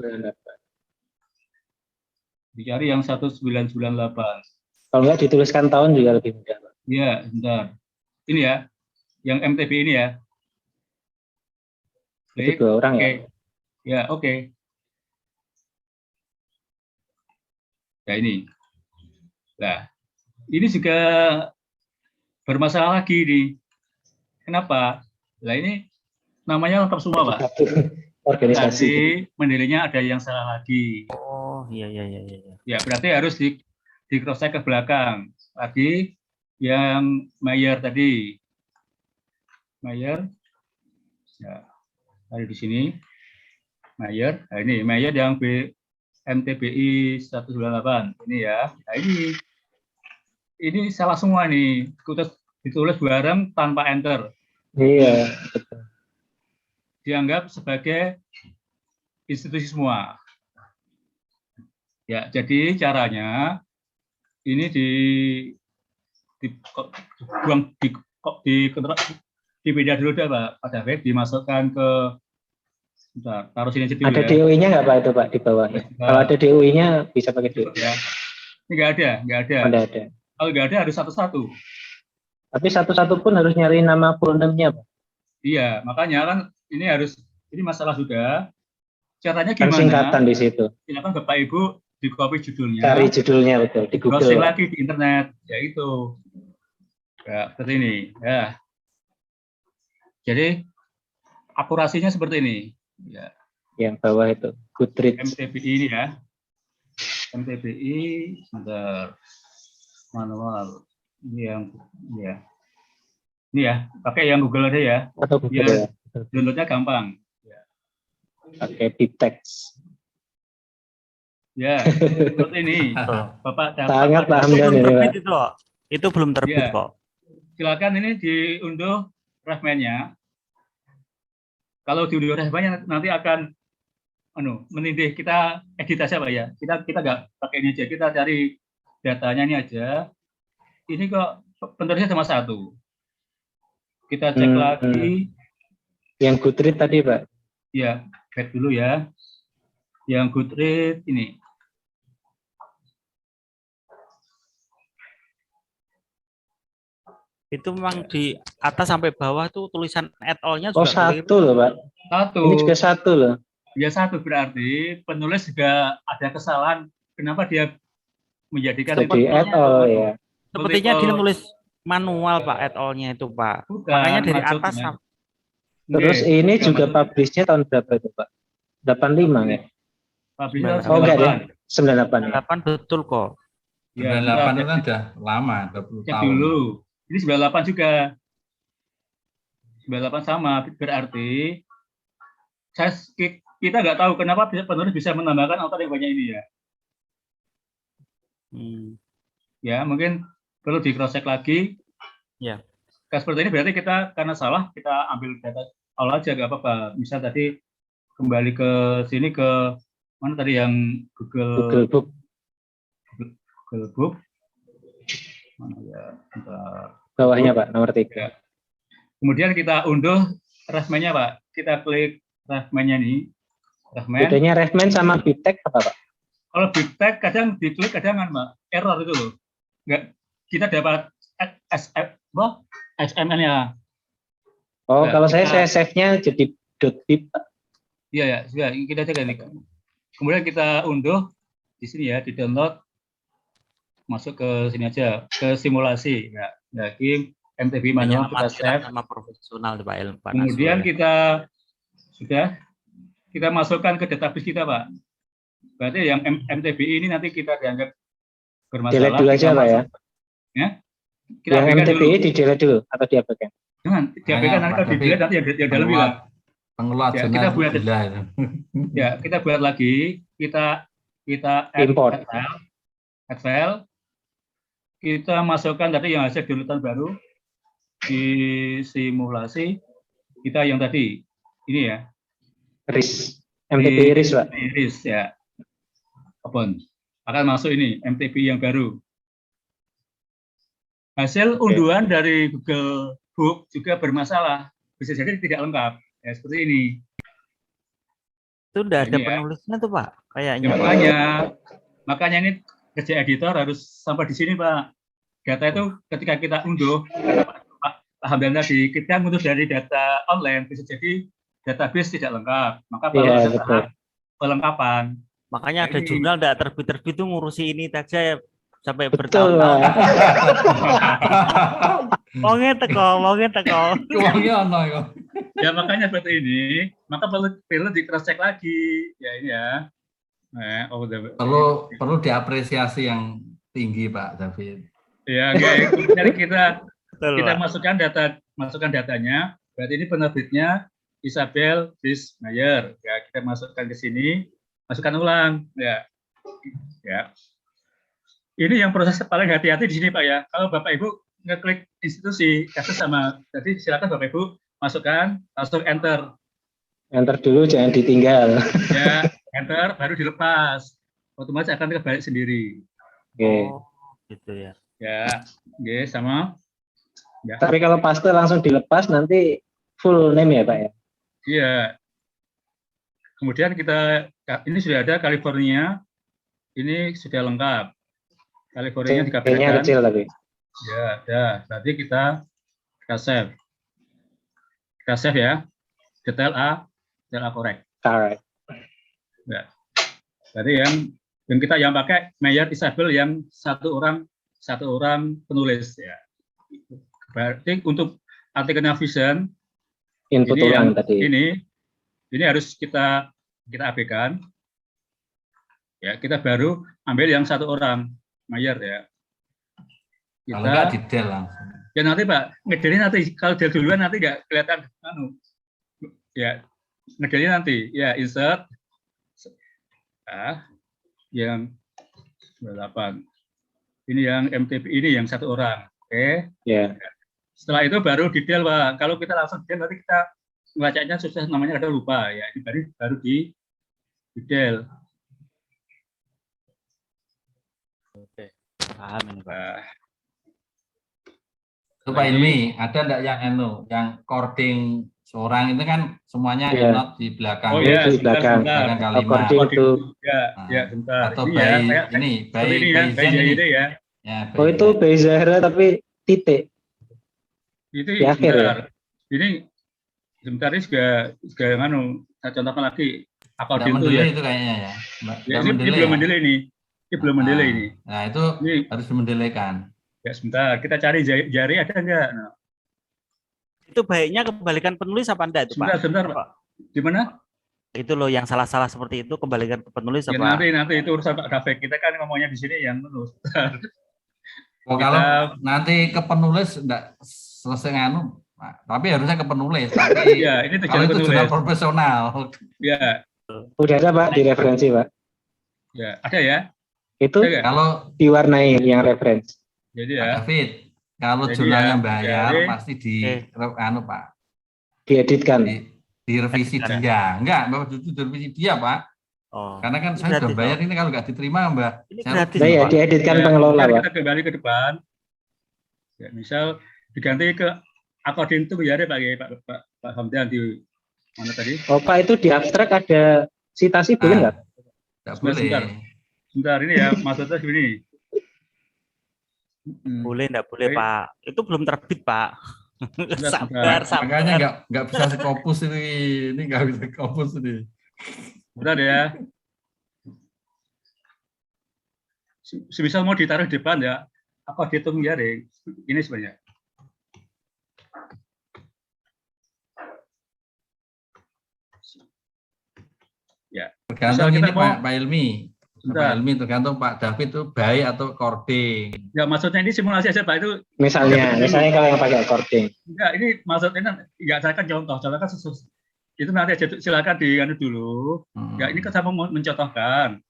Dicari yang 1998. Kalau nggak dituliskan tahun juga lebih mudah. Iya, bentar. Ini ya, yang MTB ini ya. Itu 2 orang ya? Ya, oke. Ya ini. Nah, ini juga bermasalah lagi nih. Kenapa? Nah ini namanya lengkap semua, Pak. Organisasi. Tadi Mendeley-nya ada yang salah lagi. Oh, iya. Ya, berarti harus di cross check ke belakang. Lagi yang Mayer tadi. Mayer. Ya, ada di sini. Mayer. Nah, ini Mayer yang MTBI 198. Ini ya. Nah, ini salah semua nih. Ditulis bareng tanpa enter. Iya, betul. Dianggap sebagai institusi semua. Ya, jadi caranya ini dipindah dulu deh Pak David, dimasukkan ke taruh sini aja dulu. Ada DOI-nya nggak Pak itu Pak di bawah? Ya? Kalau ada DOI-nya bisa pakai DOI. Ya. Ini nggak ada. Ada. Kalau nggak ada harus satu-satu. Tapi satu-satu pun harus nyari nama full name-nya Pak. Iya, makanya kan ini masalah juga. Caranya Kan gimana? singkatan di situ. Silakan Bapak Ibu di copy judulnya. Cari judulnya betul di Google. Browsing lagi di internet, yaitu ya seperti ini. Ya. Jadi akurasinya seperti ini. Ya. Yang bawah itu Goodreads. MTBI ini ya. MTBI sebentar. Manual. Ini yang ya. Ini ya, pakai yang Google aja ya. Atau Google ya. Downloadnya gampang. Ya. Pakai BibTeX. Ya, seperti ini. Bapak Sangat paham dan ini, Pak. Itu belum terbit Ya. kok. Silakan ini diunduh referensinya. Kalau diunduh referensinya nanti akan menindih, kita edit aja Pak ya. Kita nggak pakai ini aja, kita cari datanya ini aja. Ini kok penulisnya cuma satu. Kita cek lagi. Yang Goodreads tadi Pak. Ya, back dulu ya. Yang Goodreads ini. Itu memang di atas sampai bawah tuh tulisan add all-nya Oh, juga satu loh, Pak. Satu. Ini juga satu loh. Ya, satu berarti penulis juga ada kesalahan. Kenapa dia menjadikan Jadi add all ya. sepertinya dia nulis manual Pak add all-nya itu Pak. Bukan, Makanya dari maksudnya. atas Terus Oke, ini bukan juga maksudnya. publish-nya tahun berapa itu, Pak? 85 ya? Publish-nya Oh, enggak ya? 98. 98 ya. 8 betul kok. Ya, 98 itu kan udah lama, 20 cek tahun. dulu. Ini 98 juga. 98 sama, berarti kita nggak tahu kenapa penulis bisa menambahkan author yang banyak ini ya. Ya, mungkin perlu di cross check lagi. Ya. Kayak seperti ini berarti kita karena salah kita ambil data awal aja nggak apa-apa. Misal tadi kembali ke sini ke mana tadi yang Google Book. Google Book. Mana ya? Bentar. Bawahnya Pak, nomor 3. Ya. Kemudian kita unduh refman-nya Pak. Kita klik refman-nya nih. Refman. Bedanya refman sama BibTeX apa Pak? Kalau BibTeX kadang diklik kadang kan Pak, error itu loh. Nggak, kita dapat XML-nya. Oh, Nah, kalau kita- saya save-nya jadi .bib Pak. Iya ya, sudah kita cek ini. Kemudian kita unduh di sini ya, di download, masuk ke sini aja, ke simulasi. Ya, lagi MTB manual kita save. Sama profesional Pak Ilmu. Kemudian kita masukkan ke database kita Pak. Berarti yang MTB ini nanti kita dianggap bermasalah. Delete dulu aja Pak ya. Ya. Kita Yang abaikan MTBI dulu. di delete dulu atau diabaikan? Jangan, diabaikan nanti kalau di delete nanti yang dalam hilang. Pengelola Ya, zona kita itu buat- gila itu. Ya, kita buat lagi, kita add Import. Excel, kita masukkan tadi yang hasil downloadan baru di simulasi, kita yang tadi ini ya, RIS. MTBI RIS Pak. iris ya, open, akan masuk ini MTB yang baru. Hasil unduhan dari Google Book juga bermasalah, bisa jadi tidak lengkap, ya seperti ini. Itu udah ada Ini ya. penulisnya tuh Pak, Ya, kayaknya. makanya ini kerja editor harus sampai di sini Pak. Data itu ketika kita unduh, Pak Hamdan tadi, kita unduh dari data online, bisa jadi database tidak lengkap. Maka perlu Iya, ada betul. tahap pelengkapan. Makanya ada Ini- jurnal enggak terbit-terbit tuh ngurusi ini aja ya, sampai Betul bertahun-tahun. Pak. Wonge teko. Uangnya ono ya. Ya makanya seperti ini, maka perlu di cross check lagi. Ya ini ya. Perlu diapresiasi yang tinggi Pak David. Ya, guys. Kemudian kita Betul, Pak. masukkan datanya. Berarti ini penerbitnya Isabel Bismayer. Ya, kita masukkan ke sini, masukkan ulang. Ya. Ini yang proses paling hati-hati di sini Pak ya. Kalau Bapak Ibu ngeklik institusi, kasus sama, jadi silakan Bapak Ibu masukkan, langsung enter. Enter dulu, jangan ditinggal. Ya, enter, baru dilepas. Otomatis akan kebalik sendiri. Oke. Oh, gitu ya. Ya, oke, sama. Ya. Tapi kalau paste langsung dilepas nanti full name ya Pak ya? Iya. Kemudian ini sudah ada California, ini sudah lengkap. California C-nya dikabelkan. kecil tapi. Ya, ada. Berarti kita save. Kita save ya. Detail A korek. Alright. Ya. Berarti yang kita yang pakai Mayer Isabel yang satu orang penulis ya. Berarti untuk artikelnya Vision Input Ini ulang yang tadi. ini harus kita abaikan. Ya, kita baru ambil yang satu orang mayor ya. Kalau nggak Kita di del langsung. ya nanti Pak, ngedelin nanti kalau del duluan nanti nggak kelihatan ya, ngedelin nanti ya insert yang 8. Ini yang MTP ini yang satu orang. Oke. Ya. Setelah itu baru di del Pak. Kalau kita langsung del nanti kita ngelacaknya susah, namanya ada lupa ya. Ini baru di del. Oke, paham ini Pak. Pak Ilmi, ada enggak yang cording seorang itu kan semuanya not di belakang. Oh ya, di belakang. Belakang kalimat. According to ya, sebentar. Atau ini by ya, ini by Zen ini ya. Ya, oh itu by Zahra tapi titik. Itu di akhir sebentar. ya? Ini sebentar ini juga saya contohkan lagi. Tidak mendelay itu kayaknya ya. Ini belum mendelay ini. Ini belum mendelay ini. Nah, itu harus mendelaykan. Ya sebentar, kita cari jari ada enggak? Nah. Itu baiknya kembalikan penulis apa enggak itu Pak? Sebentar Pak. Di mana? Itu loh yang salah-salah seperti itu kembalikan ke penulis Ya, apa? nanti itu urusan Pak David. Kita kan ngomongnya di sini yang menulis. Oh, kalau nanti ke penulis enggak selesai nganu, tapi harusnya ke penulis. Tapi ya, ini kalau itu jurnal penulis. profesional. Ya. Udah ada Pak di referensi Pak. Ya, ada ya. Itu kalau diwarnai yang referensi. Jadi Pak ya. David, kalau Jadi jurnalnya ya, bayar jadi, pasti di anu Pak. Dieditkan. Direvisi dia. Enggak, Bapak Dudu direvisi dia, Pak. Oh. Karena kan saya sudah bayar ini kalau nggak diterima, Mbak. Ini saya gratis, Nah, ya, Pak. dieditkan ya, pengelola, Pak. kita kembali ke depan. Ya, misal diganti ke according to ya Pak Hamdan di mana tadi? Oh, Pak itu di abstrak ada citasi boleh nggak? Nggak boleh. Sebentar ini ya, maksudnya gini. Boleh, enggak boleh, Pak. Itu belum terbit, Pak. Sabar. Makanya nggak bisa sekopus ini nggak bisa sekopus ini. Bentar ya. Semisal mau ditaruh di depan ya, apa dihitung ya deh. Ini sebenarnya. Ya. Tergantung ini mau, Pak Ilmi. Pak Ilmi tergantung Pak David itu baik atau cording. Ya maksudnya ini simulasi aja Pak itu. Misalnya kalau yang pakai cording. Enggak, ini maksudnya enggak saya kan contoh kan itu nanti aja silakan di anu dulu. Ya ini kan saya mau mencontohkan.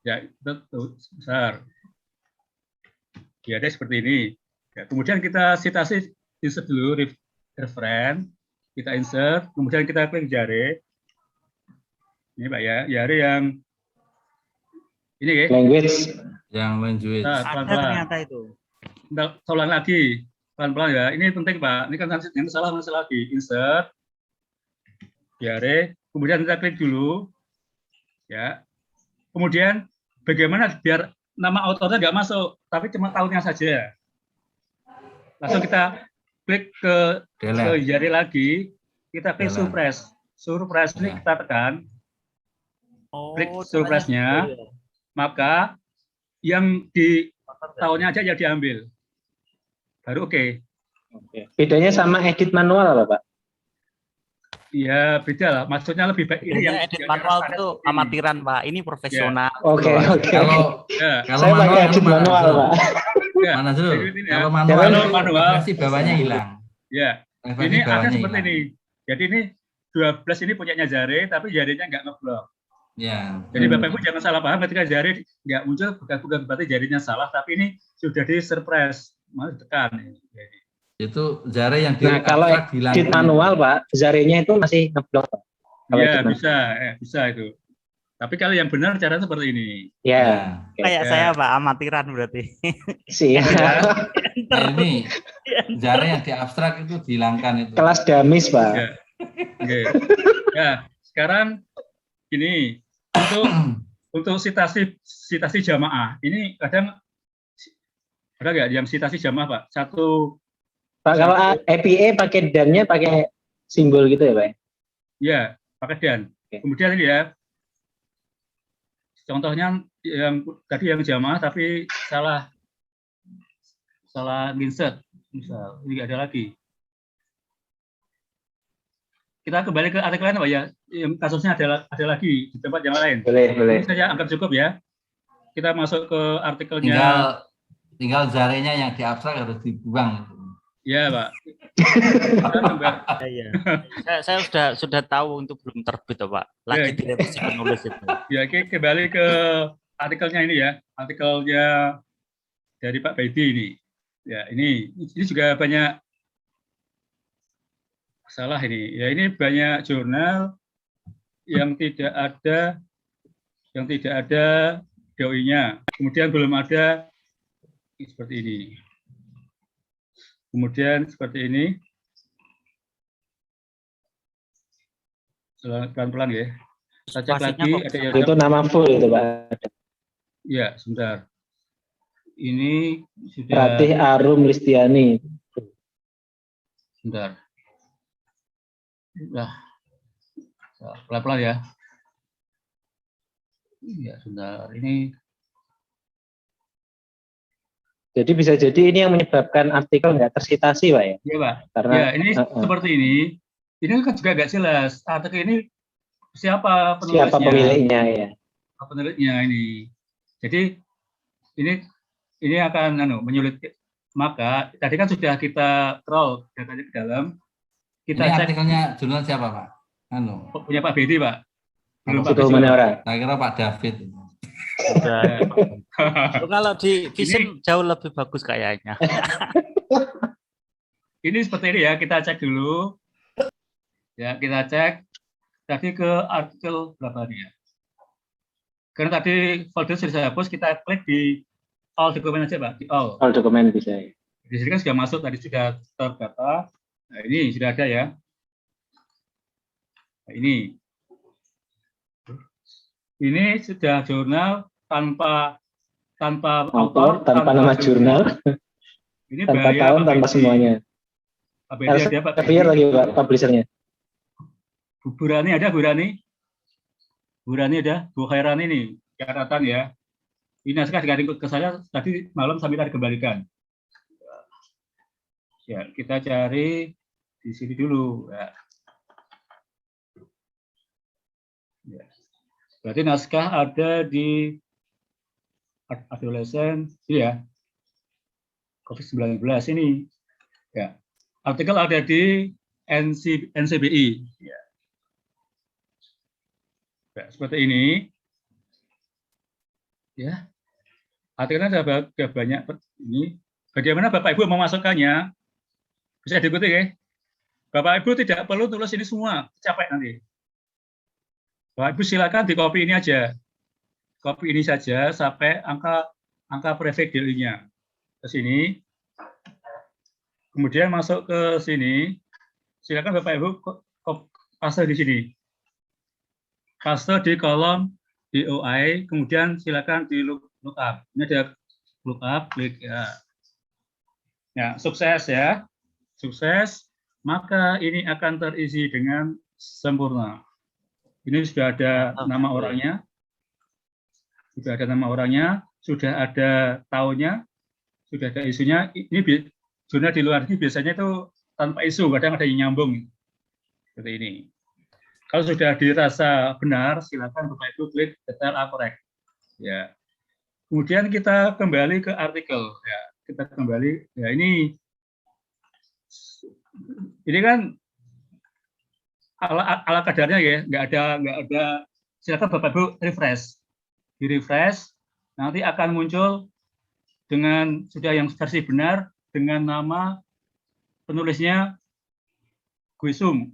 Ya itu besar. Ya ada seperti ini. Ya, kemudian kita citasi insert dulu referen, kita insert, kemudian kita klik jari. Ini Pak ya, jari yang ini ya. Language. Yang language. Nah, pelan-pelan. Ternyata itu. Ulang lagi, pelan-pelan ya. Ini penting Pak. Ini kan yang salah lagi. Insert, jari, kemudian kita klik dulu, ya. Kemudian bagaimana biar nama autornya nggak masuk, tapi cuma tahunnya saja. Langsung kita klik ke jari lagi, kita klik surprise. Surprise ini kita tekan. Klik surprise-nya, maka yang di tahunnya aja yang diambil. Baru oke. Bedanya sama edit manual apa Pak? Iya beda lah. Maksudnya lebih baik. Ini yang edit manual itu amatiran Pak. Ini profesional. Oke. Kalau saya pakai edit manual Pak. Mana dulu? Kalau manual pasti bawahnya hilang. Ya. Ini ada seperti ini. Jadi ini 12 ini punyanya Jare, tapi jarinya nggak ngeblok. Ya. Jadi Bapak Ibu jangan salah paham ketika jari nggak muncul, bukan berarti jarinya salah, tapi ini sudah di surprise, malah tekan. Itu jari yang di kalau edit manual Pak, jarinya itu masih ngeblok. Iya bisa itu. Tapi kalau yang benar caranya seperti ini. Ya. Kayak saya Pak, amatiran berarti. Siap. Nah, ini jari yang di abstrak itu dihilangkan itu. Kelas damis Pak. Ya. Oke. Ya, sekarang ini untuk sitasi jamaah. Ini kadang ada nggak yang sitasi jamaah Pak? Satu. Pak kalau APA pakai dan-nya pakai simbol gitu ya Pak? Ya, pakai dan. Kemudian ini ya. Contohnya yang tadi yang jamaah tapi salah insert. Misal ini nggak ada lagi. kita kembali ke artikel lain Pak ya. Yang kasusnya ada lagi di tempat yang lain. Boleh. Ini saja anggap cukup ya. Kita masuk ke artikelnya. Tinggal zarenya yang di abstrak harus dibuang. Ya Pak. Iya. Saya sudah tahu untuk belum terbit Pak. Lagi direvisi penulis itu. Ya, kembali ke artikelnya ini ya. Artikelnya dari Pak Baidi ini. Ya, ini juga banyak salah ini. Ya, ini banyak jurnal yang tidak ada DOI-nya. Kemudian belum ada seperti ini. Kemudian seperti ini. Pelan-pelan ya. Saya cek lagi ada yang itu nama full itu Pak. Ya, sebentar. Ini sudah Ratih Arum Listiani. Sebentar. Nah, pelan-pelan ya. Ya, sebentar. Ini Jadi bisa jadi ini yang menyebabkan artikel nggak tersitasi Pak ya? Iya Pak. Karena ya, ini seperti ini. Ini kan juga nggak jelas. Artikel ini siapa penulisnya? Siapa pemiliknya ya? Penulisnya ini. Jadi ini akan menyulit. Maka tadi kan sudah kita scroll datanya ke dalam. Kita Ini cek artikelnya jurnal siapa Pak? punya Pak Bedi Pak. Belum Pak Itu Bedi. orang. Saya kira Pak David. Kalau di Vision jauh lebih bagus kayaknya. Ini seperti ini ya, kita cek dulu. Ya, kita cek tadi ke artikel berapa nih ya. Karena tadi folder sudah saya hapus, kita klik di all dokumen aja Pak, di all. All dokumen bisa ya. Di sini kan sudah masuk, tadi sudah terdata. Nah, ini sudah ada ya. Nah, ini sudah jurnal tanpa autor, tanpa nama jurnal, ini tanpa bahaya, tahun, tanpa semuanya. Pak Bedi ada Pak Tapi lagi Pak publishernya. Burani ada Burani ada, Bu Khairani ini catatan ya. Ini naskah dikirim ke saya tadi malam sampai tadi kembalikan. Ya, kita cari di sini dulu. Ya. Ya. Berarti naskah ada di adolesen, ya. COVID-19 ini. Ya. Artikel ada di NCBI. Ya. Ya, seperti ini. Ya. Artikelnya ada banyak ini. Bagaimana Bapak Ibu memasukkannya? Bisa diikuti ya. Bapak Ibu tidak perlu tulis ini semua, capek nanti. Bapak Ibu silakan di copy ini aja. Copy ini saja sampai angka prefix DOI-nya. Ke sini. Kemudian masuk ke sini. Silakan Bapak Ibu paste di sini. Paste di kolom DOI, kemudian silakan di lookup. Ini ada lookup, klik ya. Ya, sukses ya. Sukses, maka ini akan terisi dengan sempurna. Ini sudah ada nama orangnya. Sudah ada nama orangnya, sudah ada tahunnya, sudah ada isunya. Ini jurnal di luar ini biasanya itu tanpa isu, kadang ada yang nyambung. Seperti ini. Kalau sudah dirasa benar, silakan Bapak Ibu klik detail correct. Ya. Kemudian kita kembali ke artikel. Ya, kita kembali. Ya, ini kan ala kadarnya ya, nggak ada. Silakan Bapak Ibu refresh. Di refresh, nanti akan muncul dengan sudah yang versi benar dengan nama penulisnya Guisum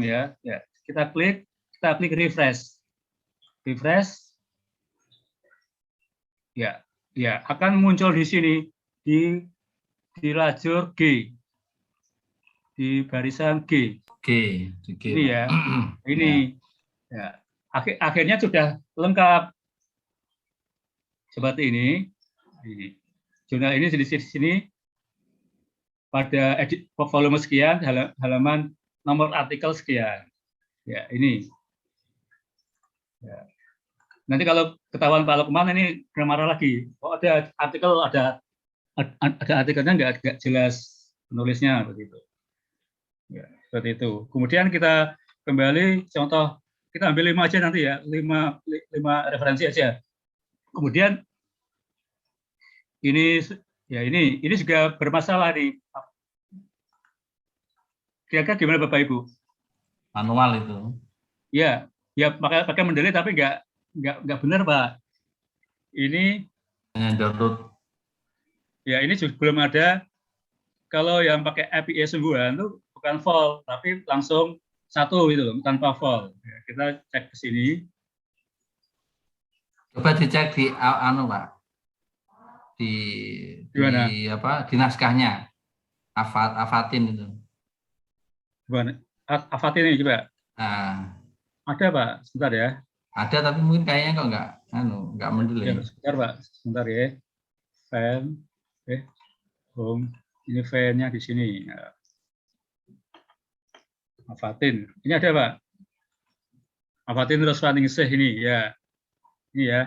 ya. Ya. Kita klik refresh. Ya, akan muncul di sini di lajur G. Di barisan G. Ini ya. Ini ya. Akhirnya sudah lengkap. Seperti ini. Jurnal ini di sini pada volume sekian, halaman nomor artikel sekian. Ya, ini. Ya. Nanti kalau ketahuan Pak Lukman ini marah lagi. Oh, ada artikel, ada artikelnya nggak jelas penulisnya begitu. Ya, Seperti itu. Kemudian kita kembali contoh, kita ambil 5 aja nanti ya, 5 referensi aja. Kemudian ini ini juga bermasalah nih. Kira-kira gimana Bapak Ibu? Manual itu. Ya, ya pakai mendelete tapi nggak benar Pak. Ini Hanya download. ya ini juga belum ada. Kalau yang pakai API sungguhan itu bukan vol, tapi langsung satu gitu loh, tanpa vol. Ya, kita cek ke sini. Coba dicek di anu Pak. Di Gimana? apa? Di naskahnya. Avatin itu. Gimana? Avatin ini coba. Nah, Ada Pak, sebentar ya. ada tapi mungkin kayaknya kok nggak mendelay. Ya, sebentar Pak, sebentar ya. File, home. Ini file-nya di sini. Avatin. Ini ada Pak. Avatin terus running seh ini ya. Ini ya.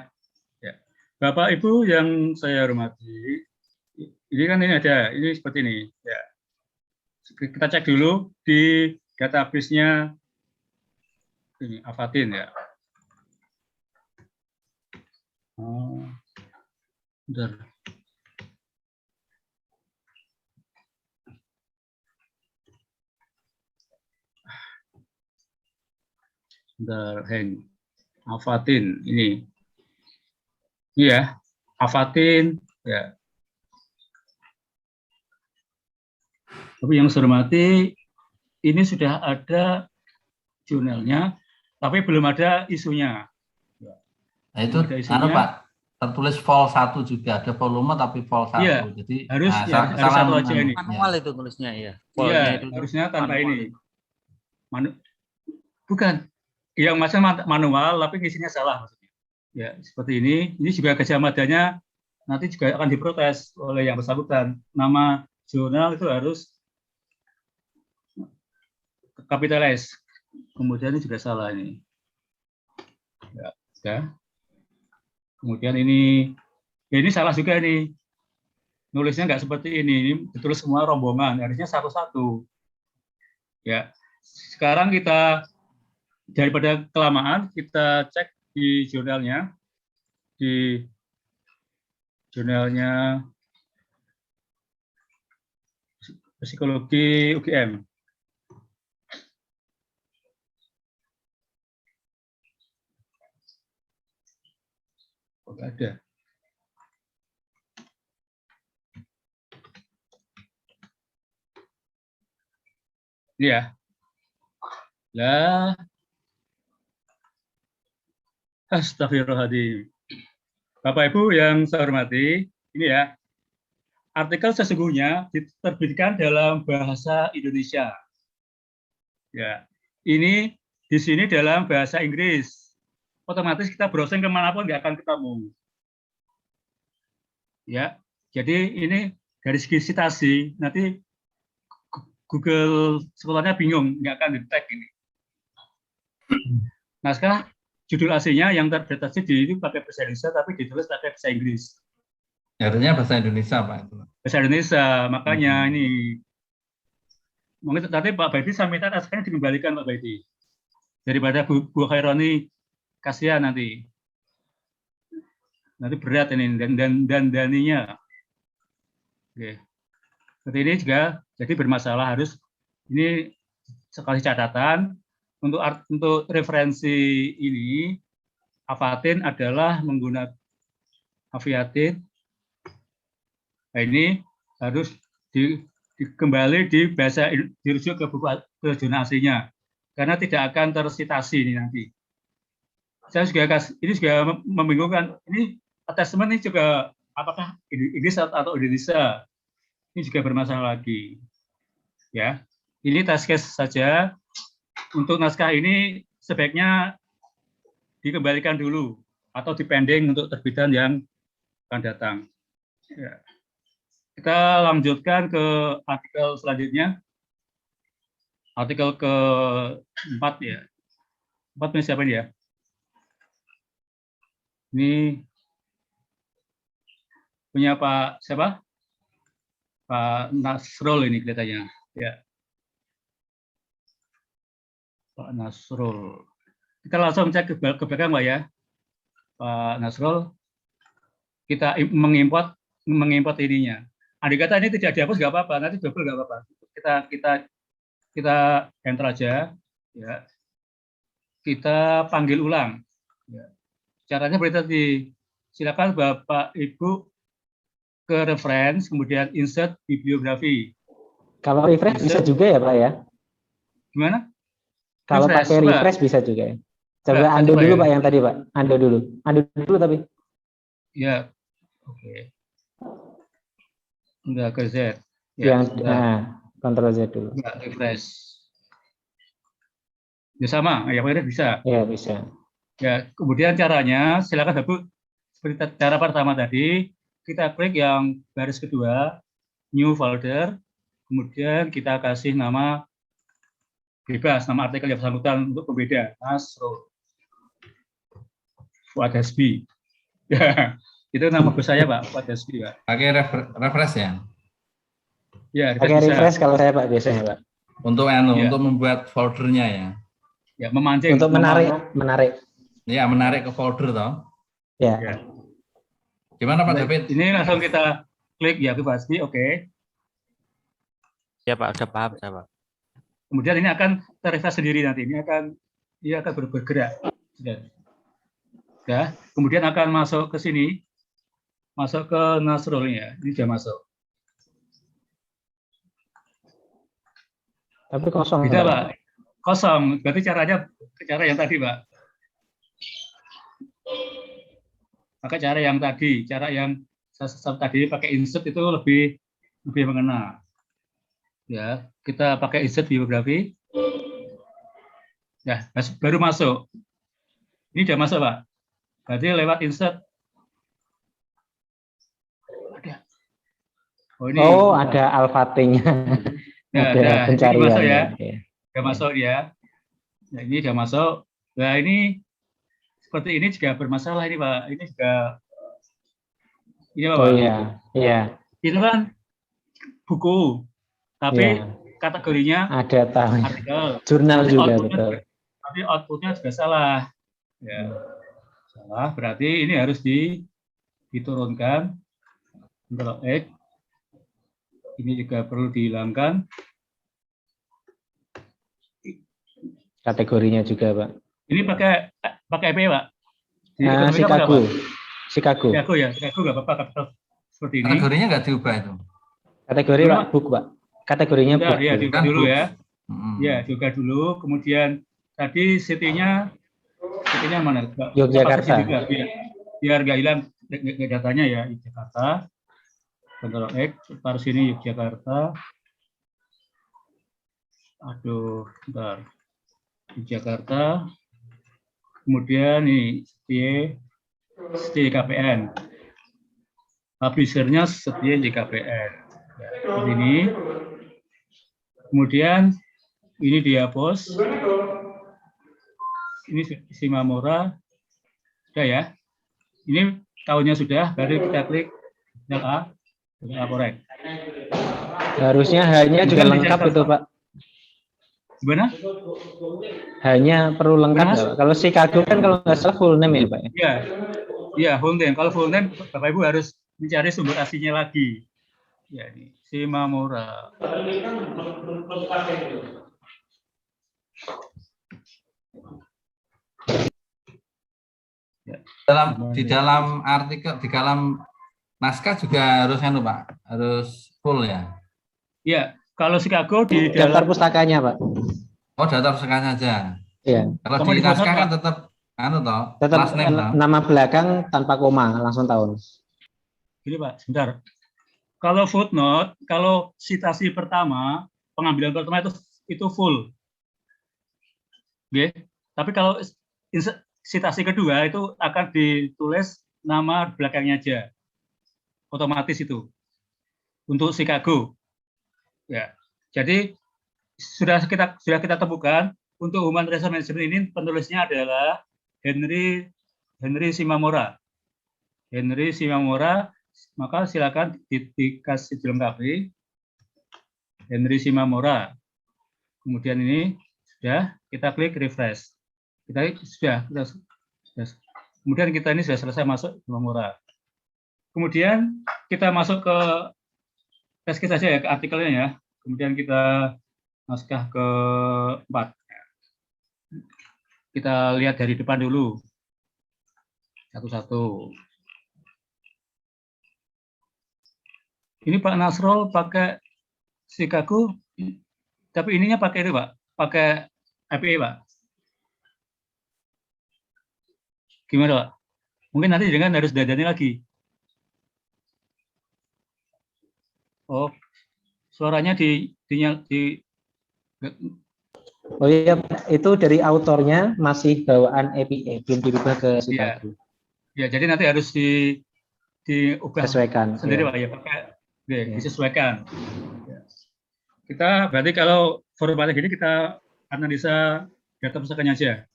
Ya. Bapak Ibu yang saya hormati, ini kan ini ada, ini seperti ini. Ya. Kita cek dulu di database-nya ini Avatin ya. Oh, bentar. Bentar, hang. Avatin ini ya, Avatin ya. Tapi yang saya hormati, ini sudah ada jurnalnya, tapi belum ada isunya. Nah itu anu Pak, tertulis vol 1 juga, ada volume tapi vol 1. Iya, Jadi harus ya, harus satu aja ini. Manual itu tulisnya ya. Iya, harusnya tanpa ini. Bukan. Yang macam manual tapi isinya salah maksudnya. Ya, seperti ini. Ini juga Gajah Madanya nanti juga akan diprotes oleh yang bersangkutan. Nama jurnal itu harus kapitalis. Kemudian ini juga salah ini. Ya, sudah. Kemudian ini, ya ini salah juga nih. Nulisnya nggak seperti ini ditulis semua rombongan, harusnya satu-satu. Ya, sekarang kita daripada kelamaan, kita cek di jurnalnya, psikologi UGM. Oh, nggak ada. Ini ya. Lah. Astagfirullahaladzim. Bapak Ibu yang saya hormati, ini ya. Artikel sesungguhnya diterbitkan dalam bahasa Indonesia. Ya. Ini di sini dalam bahasa Inggris. Otomatis kita browsing kemanapun nggak akan ketemu. Ya, jadi ini dari segi citasi nanti Google sekolahnya bingung, nggak akan di-tag ini. Naskah judul aslinya yang terdeteksi di itu pakai bahasa Indonesia tapi ditulis pakai bahasa Inggris. Harusnya bahasa Indonesia Pak. Bahasa Indonesia, makanya ini. Mungkin tadi Pak Baiti saya minta naskahnya dikembalikan Pak Baiti. Daripada Bu Khaironi kasihan nanti. Nanti berat ini dan daninya. Oke. Seperti ini juga jadi bermasalah, harus ini sekali catatan untuk referensi ini Avatin adalah menggunakan Aviatin. Nah, ini harus kembali di bahasa dirujuk ke jurnal aslinya karena tidak akan tersitasi ini nanti. Saya juga ini juga membingungkan. Ini attachment ini juga apakah Inggris atau Indonesia? Ini juga bermasalah lagi. Ya, ini test case saja. Untuk naskah ini sebaiknya dikembalikan dulu atau dipending untuk terbitan yang akan datang. Ya. Kita lanjutkan ke artikel selanjutnya. Artikel ke-4 ya. 4 ini siapa ini ya? Ini punya Pak siapa? Pak Nasrul ini kelihatannya. Ya. Pak Nasrul. Kita langsung cek ke belakang, Pak ya. Pak Nasrul, kita mengimport ininya. Andai kata ini tidak dihapus nggak apa-apa, nanti double nggak apa-apa. Kita enter aja, ya. Kita panggil ulang. Ya. Caranya seperti tadi. Silakan Bapak Ibu ke reference, kemudian insert bibliografi. Kalau refresh bisa juga ya Pak ya? Gimana? Kalau Refresh, pakai refresh bisa juga ya? Coba undo dulu Pak yang tadi Pak. Undo dulu tapi. Ya, oke. Enggak ke Z. Ya, yang Ctrl Z dulu. Enggak, refresh. Ya sama, ya bisa. Ya bisa. Ya, kemudian caranya silakan Bapak seperti cara pertama tadi, kita klik yang baris kedua, new folder, kemudian kita kasih nama bebas, nama artikel yang bersangkutan untuk pembeda, Nasrul Fuad Hasbi. Ya, itu nama bos saya Pak, Fuad Hasbi Pak. Pakai refresh ya? Ya, pakai refresh kalau saya Pak biasanya Pak. Untuk untuk membuat foldernya ya. Ya, memancing. Untuk menarik. Ya, menarik ke folder toh. Ya. Gimana Pak David? Ini langsung kita klik ya pasti, oke. Ya Pak, udah paham saya Pak. Kemudian ini akan terrefresh sendiri nanti. Ini akan bergerak. Ya. Kemudian akan masuk ke sini, masuk ke Nasrul ya. Ini sudah masuk. Tapi kosong. Tidak Pak, kosong. Berarti cara yang tadi Pak. Pakai cara yang tadi pakai insert itu lebih mengena. Ya, kita pakai insert biografi. Ya, baru masuk. Ini sudah masuk, Pak. Berarti lewat insert. Ada. Ada alpha-nya. Ya, ada pencarian. Masuk ya. Sudah masuk ya. Ya, ini sudah masuk. Nah, ini seperti ini juga bermasalah ini Pak. Ini juga Pak. Iya. Itu kan buku, tapi kategorinya ada artikel, jurnal juga betul. Tapi outputnya juga salah. Ya, salah. Berarti ini harus diturunkan. Ctrl X. Ini juga perlu dihilangkan. Kategorinya juga Pak. Ini pakai apa Pak? Chicago ya, Chicago nggak apa-apa seperti ini. Kategorinya nggak diubah itu. Kategori Pak, book Pak. Kategorinya book. Ya, diubah dulu ya. Ya, diubah dulu. Kemudian tadi city-nya mana Pak? Yogyakarta. Biar nggak hilang datanya ya, Yogyakarta. Ctrl X, taruh sini Yogyakarta. Aduh, bentar. Yogyakarta. Kemudian nih Setia JKPN. Publisher-nya Setia JKPN. Ya, seperti ini. Kemudian ini dihapus. Ini Simamora. Sudah ya. Ini tahunnya sudah, baru kita klik laporan. Harusnya hanya juga lengkap itu Pak. Gimana? Hanya perlu lengkap ya, Pak. Kalau Chicago kan kalau nggak salah full name ya Pak. Iya full name. Kalau full name Bapak Ibu harus mencari sumber aslinya lagi. Ya ini Simamora. Di dalam artikel, di dalam naskah juga harus Pak, harus full ya. Iya. Kalau Chicago di daftar pustakanya Pak. Oh, daftar pustakanya aja. Iya. Kalau di naskah kan tetap tetap nama belakang tanpa koma, langsung tahun. Gini Pak, sebentar. Kalau footnote, kalau citasi pertama, pengambilan pertama itu full. Oke. Tapi kalau citasi kedua itu akan ditulis nama belakangnya aja. Otomatis itu. Untuk Chicago. Ya, jadi sudah kita temukan untuk Human Resource Management ini penulisnya adalah Henry Simamora. Henry Simamora, maka silakan dikasih dilengkapi Henry Simamora. Kemudian ini Sudah, kita klik refresh. Sudah. Kemudian kita ini sudah selesai masuk di Nomura. Kemudian kita masuk ke test case saja ya, ke artikelnya ya. Kemudian kita naskah ke 4. Kita lihat dari depan dulu. Satu-satu. Ini Pak Nasrul pakai Chicago, tapi ininya pakai itu Pak, pakai API Pak. Gimana Pak? Mungkin nanti jangan harus dadani lagi. Oh, suaranya Oh iya, itu dari autornya masih bawaan API, belum dirubah ke Chicago. Ya, jadi nanti harus diubah Sesuaikan sendiri ya. Pak ya, pakai disesuaikan. Ya. Kita berarti kalau formatnya gini kita analisa data pustakannya aja.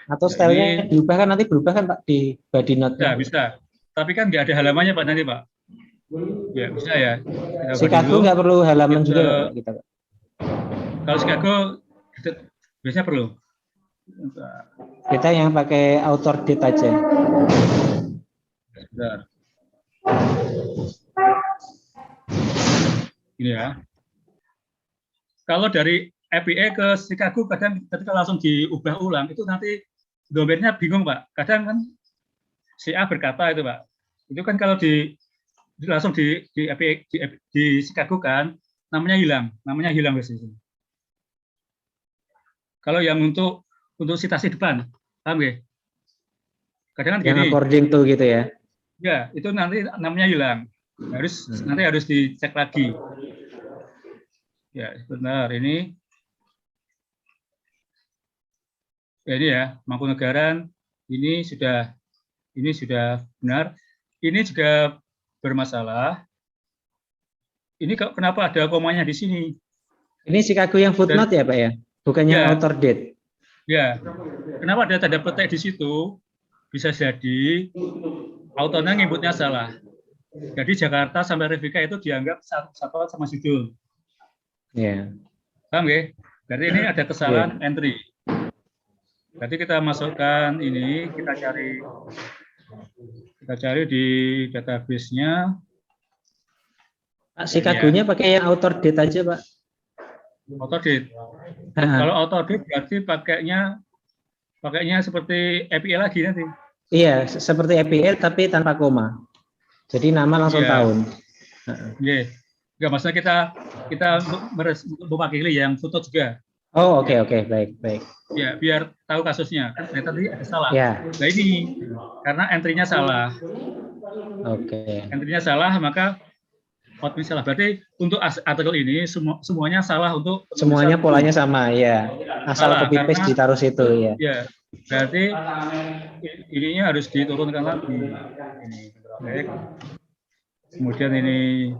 Atau stylenya diubah kan, nanti berubah kan Pak di body note. Bisa. Tapi kan nggak ada halamannya Pak nanti Pak. Ya bisa ya. Chicago nggak perlu halaman juga Pak, kita Pak. Kalau Chicago biasanya perlu. Kita yang pakai author date aja. Bentar. Ini ya. Kalau dari API ke Chicago kadang ketika langsung diubah ulang itu nanti domainnya bingung Pak. Kadang kan si A berkata itu Pak. Itu kan kalau langsung di API di Chicago kan namanya hilang di sini. Kalau yang untuk citasi depan, paham ya? Kadang kan yang gini. According to gitu ya. Ya, itu nanti namanya hilang. Nanti harus dicek lagi. Ya, sebentar ini. Ya, ini ya, Mangkunegaran ini sudah benar. Ini juga bermasalah. Ini kenapa ada komanya di sini? Ini Chicago yang footnote ya Pak ya? Bukannya ya, author date. Ya. Kenapa ada tanda petik di situ? Bisa jadi autornya nyebutnya salah. Jadi Jakarta sampai Revika itu dianggap satu sama judul. Ya. Paham ya? Berarti ini ada kesalahan entry. Berarti kita masukkan ini, kita cari di database-nya. Pak, Chicago-nya pakai yang author date aja Pak. Author date. Kalau author date berarti pakainya seperti API lagi nanti. Iya, seperti API tapi tanpa koma. Jadi nama langsung tahun. Iya. Enggak, maksudnya kita mewakili yang foto juga. Oh, oke, baik. Ya, biar tahu kasusnya. Kan tadi ada salah. Ya. Nah ini karena entry-nya salah. Oke. Entry-nya salah, maka output salah. Berarti untuk artikel ini semuanya salah untuk semuanya polanya sama ya. Asal copy paste ditaruh situ ya. Ya. Berarti ininya harus diturunkan lagi. Ini. Kemudian ini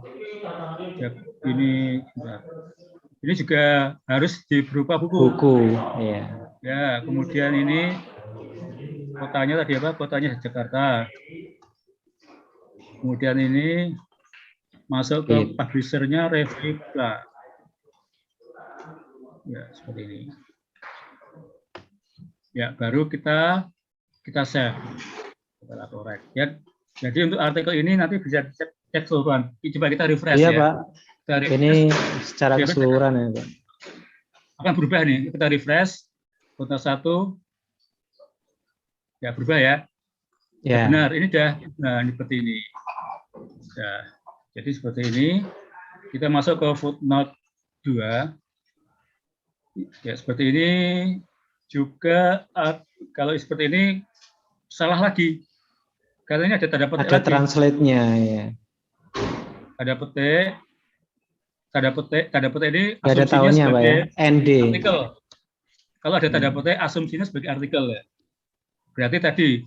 juga harus berupa buku. Ya. Ya, kemudian ini kotanya tadi apa? Kotanya Jakarta. Kemudian ini masuk ke publisher-nya Revika. Ya, seperti ini. Ya, baru kita save. Kita korek. Ya, jadi untuk artikel ini nanti bisa cek keseluruhan. Coba kita refresh ya. Iya, Pak. Ini secara keseluruhan ya, Pak. Akan berubah nih. Kita refresh. Kota 1. Ya, berubah ya. Ya. Benar, ini ini seperti ini. Ya, jadi seperti ini. Kita masuk ke footnote 2. Ya, seperti ini. Juga kalau seperti ini salah lagi. Karena ini ada tanda petik. Ada translate-nya ya. Tanda petik ini ada tahunnya Pak ya. ND. Artikel. Kalau ada tanda petik asumsinya sebagai artikel ya. Berarti tadi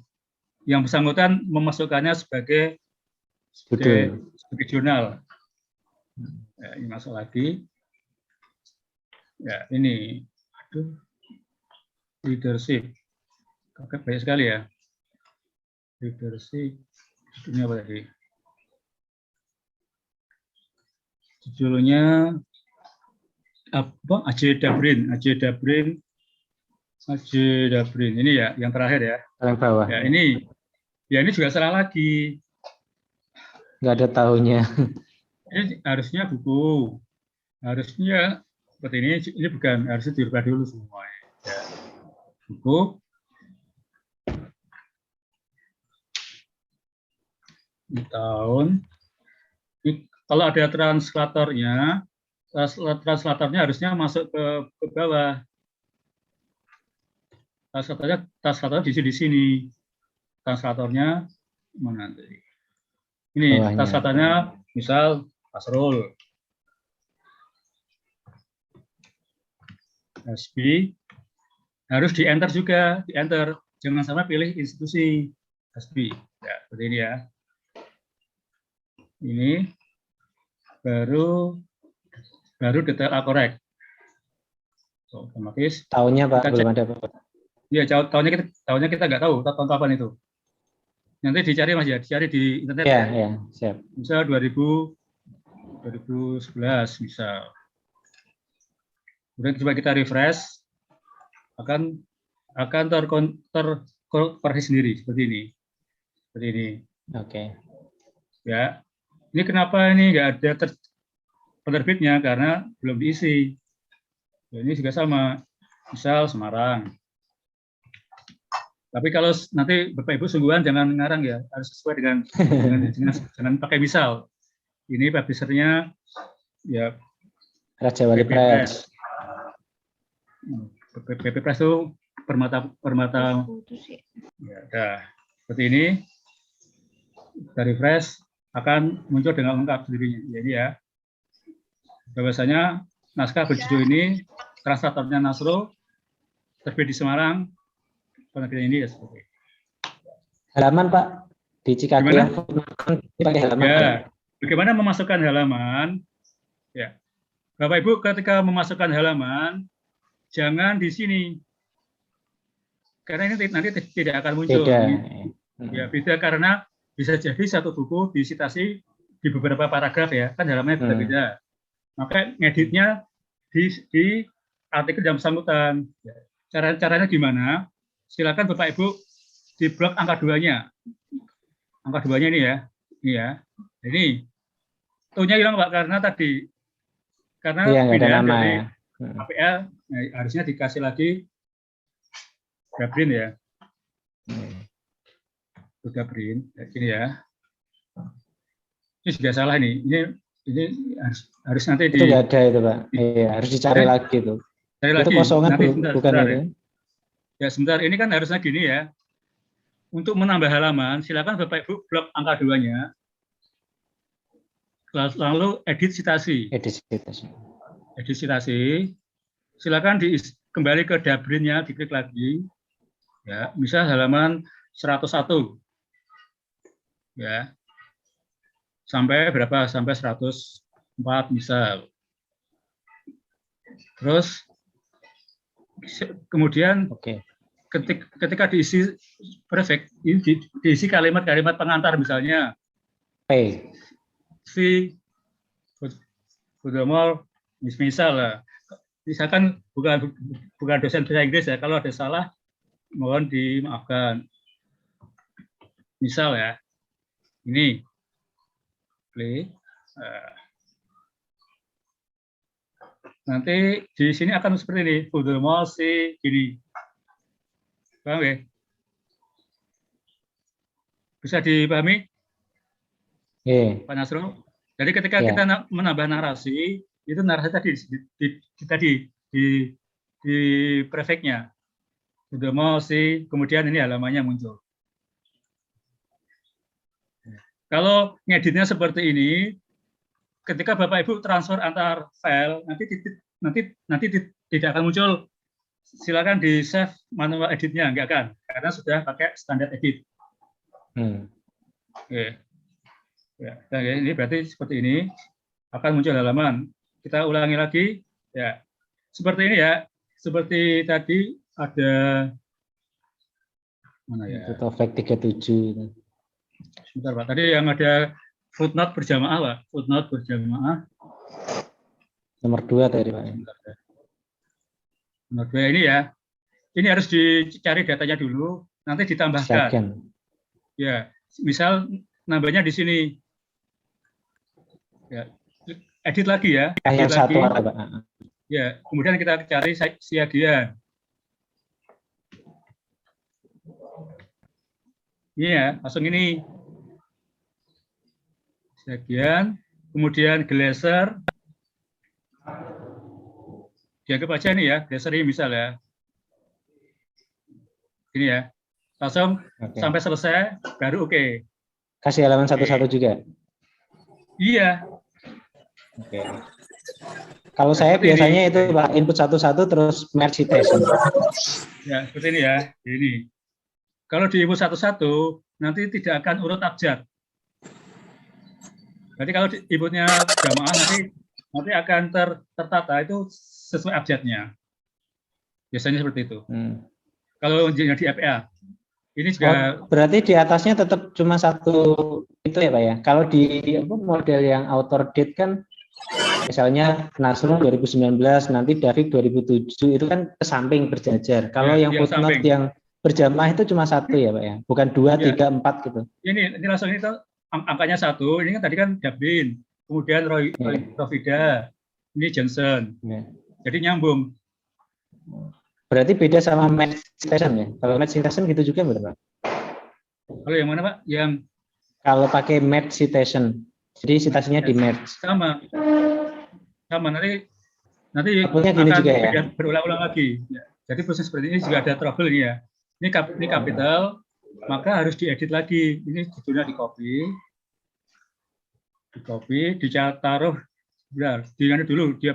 yang bersangkutan memasukkannya sebagai jurnal. Ya, ini masuk lagi. Ya, ini leadership. Banyak sekali ya. Leadership. Ini apa tadi? Judulnya apa Ajedabrin ini ya yang terakhir ya. Paling bawah. Ya ini juga salah lagi. Nggak ada tahunnya. Ini harusnya buku, harusnya seperti ini bukan, harusnya dirubah dulu semua. Ya. Buku, di tahun, kalau ada translatornya harusnya masuk ke bawah. Translatornya di sini. Translatornya mana nanti? Ini Bawahnya. translatornya misal Asrul. Hasbi harus di enter juga, di enter. Jangan sampai pilih institusi Hasbi. Ya, seperti ini ya. Ini baru detail akorek. So, otomatis. Tahunnya Pak belum ada Pak. Iya, tahunnya kita nggak tahu tahun kapan itu. Nanti dicari Mas ya, dicari di internet. Iya, siap. Misal 2011 misal. Kemudian coba kita refresh, akan terkoreksi sendiri seperti ini. Seperti ini. Oke. Ya. Ini kenapa ini nggak ada penerbitnya, karena belum diisi. Ya, ini juga sama. Misal Semarang. Tapi kalau nanti Bapak Ibu sungguhan jangan ngarang ya, harus sesuai dengan jangan pakai misal. Ini publisher-nya ya Raja Wali Press. PP Press itu permata ya, seperti ini. Dari refresh akan muncul dengan lengkap sendirinya. Jadi ya, bahwasanya naskah berjudul ini translatornya Nasro, terbit di Semarang. Penerbitan ini ya seperti itu. Halaman Pak di Cikaki yang pakai halaman. Ya, bagaimana memasukkan halaman? Ya, Bapak Ibu ketika memasukkan halaman jangan di sini, karena ini nanti tidak akan muncul. Beda. Ya, beda karena bisa jadi satu buku disitasi di beberapa paragraf ya, kan halamannya beda-beda. Maka ngeditnya di artikel jam sambutan. Ya. Caranya gimana? Silakan Bapak Ibu di blok angka 2-nya. Angka 2-nya ini ya. Ini ya. Ini tuh-nya hilang Pak karena beda dari APL harusnya dikasih lagi Dabrin ya. Dabrin ini ya. Ini juga salah nih. Ini harus nanti itu nggak ada itu Pak. Iya, harus dicari lagi tuh. Cari itu lagi. kosongan nanti, bukan sebentar, itu. Ya sebentar, ini kan harusnya gini ya. Untuk menambah halaman, silakan Bapak Ibu blok angka 2-nya. Lalu edit citasi. Edit citasi. Silakan kembali ke Dabrin-nya, diklik lagi. Ya, misal halaman 101. Ya. Sampai berapa? Sampai 104 misal. Terus kemudian ketika diisi prefix, diisi kalimat-kalimat pengantar misalnya P. Si Budomol misal lah. Misalkan bukan dosen bahasa Inggris ya, kalau ada salah mohon dimaafkan. Misal ya, ini play. Nanti di sini akan seperti ini, Budomol si gini. Paham ya? Bisa dipahami? Pak Nasro? Jadi ketika kita menambah narasi, itu narasi tadi di prefix-nya. Sudah mau sih, kemudian ini halamannya muncul. Kalau ngeditnya seperti ini, ketika Bapak Ibu transfer antar file, nanti tidak akan muncul. Silakan di save manual editnya, enggak kan? Karena sudah pakai standar edit. Oke. Ya, ini berarti seperti ini akan muncul halaman. Kita ulangi lagi, ya. Seperti ini ya, seperti tadi ada mana ya? Taufik 37. Sebentar Pak, tadi yang ada footnote berjamaah Pak, footnote berjamaah. Nomor 2 tadi Pak. Nomor 2 ini ya. Ini harus dicari datanya dulu, nanti ditambahkan. Second. Ya, misal nambahnya di sini. Ya, edit lagi ya. Yang Edit satu lagi. ada Pak. Ya, kemudian kita cari siagian. Ini ya, langsung ini. Siagian, kemudian glaser. Dianggap aja ini ya, glaser ini misal ya. Ini ya. Langsung sampai selesai, baru oke. Kasih halaman satu-satu juga? Iya. Oke. Kalau saya biasanya itu Pak, input satu-satu terus merge citation. Ya, seperti ini ya. Ini. Kalau di input satu-satu, nanti tidak akan urut abjad. Jadi kalau inputnya jamaah nanti akan tertata itu sesuai abjadnya. Biasanya seperti itu. Kalau di FPA, ini juga berarti di atasnya tetap cuma satu itu ya Pak ya. Kalau di model yang author date kan, misalnya Nasrul 2019, nanti David 2007 itu kan ke samping berjajar. Kalau yang footnote yang berjamaah itu cuma satu ya Pak ya, bukan 2, 3, 4 gitu. Ini langsung ini angkanya 1. Ini kan tadi kan Dablin, kemudian Rovida, ini Johnson. Jadi nyambung. Berarti beda sama match citation ya. Kalau match citation gitu juga benar Pak? Kalau yang mana Pak? Yang kalau pakai match citation, jadi citasinya di match. Sama nanti gini juga ya. Berulang-ulang lagi. Ya. Jadi proses seperti ini juga ada trouble ini ya. Ini capital, maka harus diedit lagi. Ini judulnya di copy, taruh, benar. Di dulu, di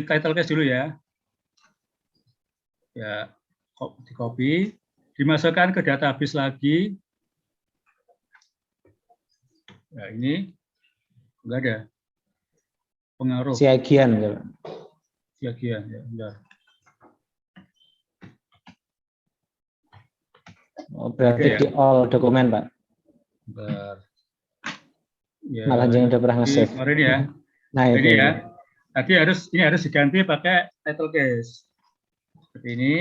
title case dulu ya. Ya, di copy, dimasukkan ke database lagi. Ya, ini enggak ada pengaruh. Siagian ya. Siagian, ya, benar. Oh, berarti di all dokumen Pak. Bentar. Ya, Malah jangan udah pernah nge-save. Kemarin ya. Nah, ini itu ya. Tadi ini harus diganti pakai title case. Seperti ini.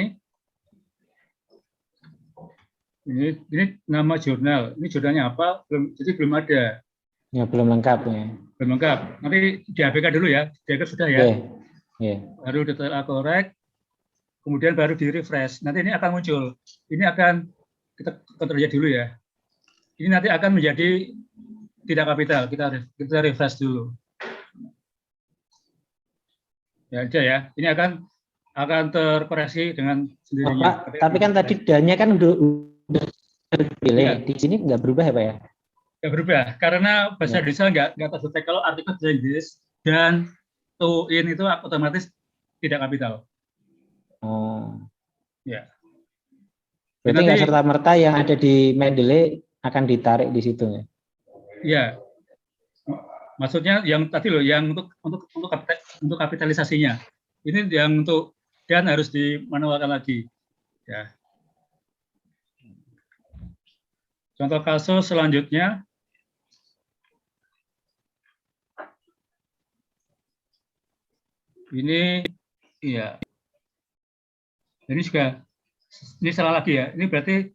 Ini nama jurnal. Ini jurnalnya apa? Belum ada. Ya, belum lengkap ya. Belum lengkap. Nanti di ABK dulu ya. Dianggap sudah ya. Baru detail korek. Kemudian baru di refresh. Nanti ini akan muncul. Ini akan kita kontrol dulu ya. Ini nanti akan menjadi tidak kapital. Kita refresh dulu. Ya aja ya. Ini akan terkoreksi dengan sendirinya. Pak, tapi kan tadi dannya kan udah terpilih. Ya. Di sini nggak berubah ya Pak ya? Nggak berubah. Karena bahasa Indonesia nggak terdetek. Kalau artikel bahasa Inggris dan to in itu otomatis tidak kapital. Oh. Ya. Berarti nggak serta-merta yang ada di Mendeley akan ditarik di situ ya? Iya. Maksudnya yang tadi loh, yang untuk kapitalisasinya. Ini yang untuk dan harus dimanualkan lagi. Ya. Contoh kasus selanjutnya. Ini iya. Ini salah lagi ya. Ini berarti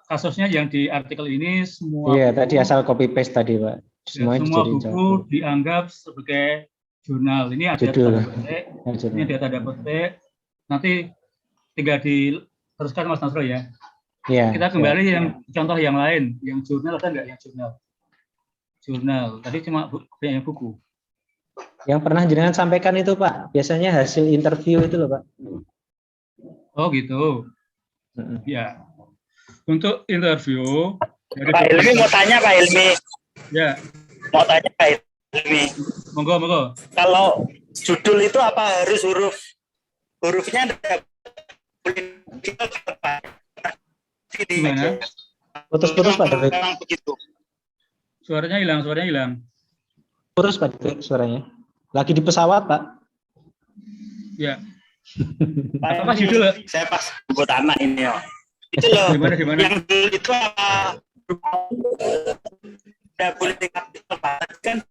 kasusnya yang di artikel ini semua. Iya, tadi asal copy paste tadi Pak. Semua buku dianggap sebagai jurnal. Ini ada tanda petik. Ini ada tanda petik. Nanti tinggal diteruskan Mas Nasro ya. Iya. Kita kembali yang contoh yang lain. Yang jurnal ada enggak yang jurnal? Jurnal. Tadi cuma yang buku. Yang pernah jenengan sampaikan itu Pak, biasanya hasil interview itu loh Pak. Oh gitu. Ya. Untuk interview. Pak Ilmi mau tanya Pak Ilmi. Ya. Mau tanya Pak Ilmi. Monggo. Kalau judul itu apa harus hurufnya gimana? Putus-putus Pak David. Begitu. Suaranya hilang. Putus Pak David suaranya. Lagi di pesawat Pak. Ya. Apa judul? Saya pas buat anak ini ya. Itu loh. Gimana? Yang dulu itu apa? Tidak boleh dikapital kan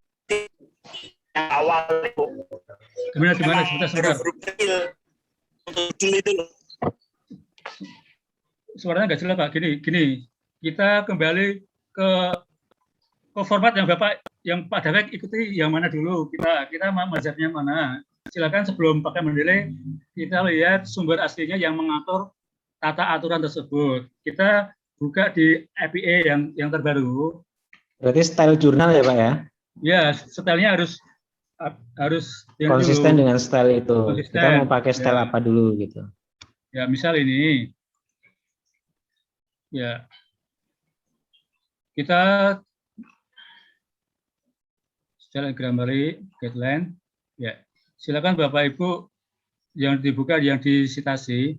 yang awal itu. Gimana sebentar. Huruf kecil untuk judul itu loh. Suaranya nggak jelas Pak. Gini. Kita kembali ke format yang Pak Dawek ikuti yang mana dulu. Kita mazhabnya mana. Silakan sebelum pakai menilai, kita lihat sumber aslinya yang mengatur tata aturan tersebut. Kita buka di APA yang terbaru. Berarti style jurnal ya Pak ya? Ya, stylenya harus konsisten dengan style itu. Konsisten. Kita mau pakai style apa dulu gitu. Ya, misal ini. Ya. Kita style grammaly guideline. Ya. Silakan Bapak Ibu yang dibuka, yang disitasi.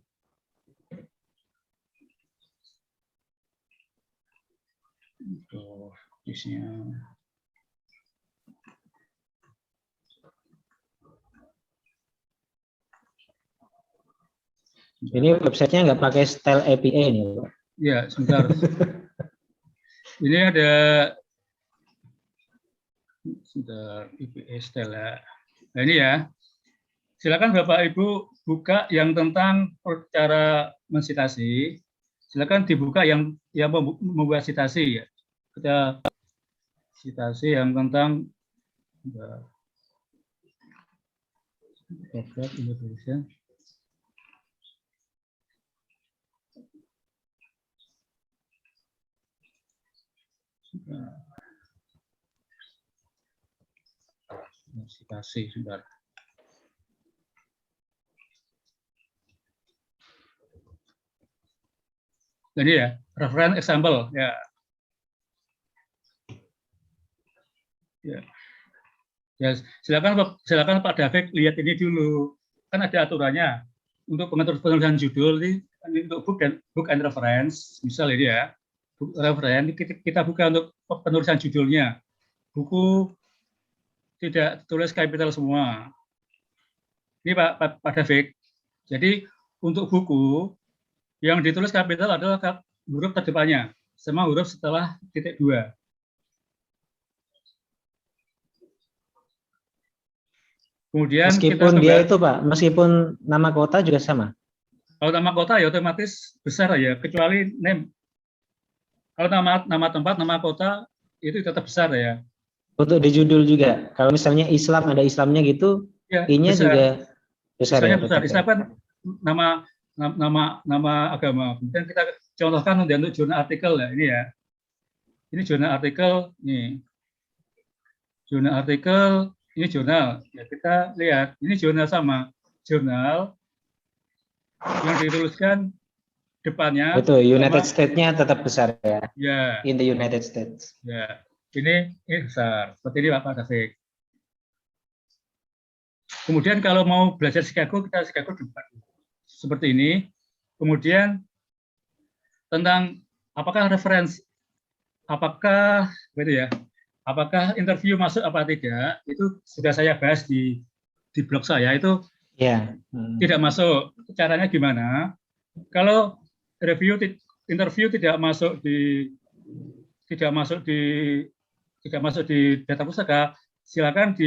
Ini websitenya nggak pakai style APA ini, Pak. Ya, sebentar. Ini ada APA style. Nah, ini ya. Silakan Bapak Ibu buka yang tentang cara mensitasi. Silakan dibuka yang membuat citasi ya. Kita citasi yang tentang Indonesia. Citasi sebentar. Jadi ya, reference example ya. Ya. Ya, silakan Pak David lihat ini dulu. Kan ada aturannya. Untuk penulisan judul ini untuk book and reference, misal ini ya. Book reference kita buka untuk penulisan judulnya. Buku tidak tulis kapital semua. Ini Pak David. Jadi untuk buku yang ditulis kapital adalah huruf terdepannya, sama huruf setelah titik 2. Kemudian meskipun dia itu Pak, meskipun nama kota juga sama. Kalau nama kota ya otomatis besar ya, kecuali name. Kalau nama tempat, nama kota itu tetap besar ya. Untuk di judul juga. Kalau misalnya Islam ada Islamnya gitu, ya, I-nya juga besar ya. Besar. Islam kan nama agama. Kemudian kita contohkan untuk jurnal artikel ya, ini ya. Ini jurnal artikel, nih. Jurnal artikel, ini jurnal. Ya, kita lihat, ini jurnal sama. Jurnal yang dituliskan depannya. Betul, United States-nya tetap besar ya. Ya. In the United States. Ya. Ini besar. Seperti ini Pak David. Kemudian kalau mau belajar Chicago, kita Chicago depan. Seperti ini. Kemudian tentang apakah referensi, apakah interview masuk apa tidak, itu sudah saya bahas di blog saya, itu tidak masuk. Caranya gimana? Kalau interview tidak masuk di data pustaka, silakan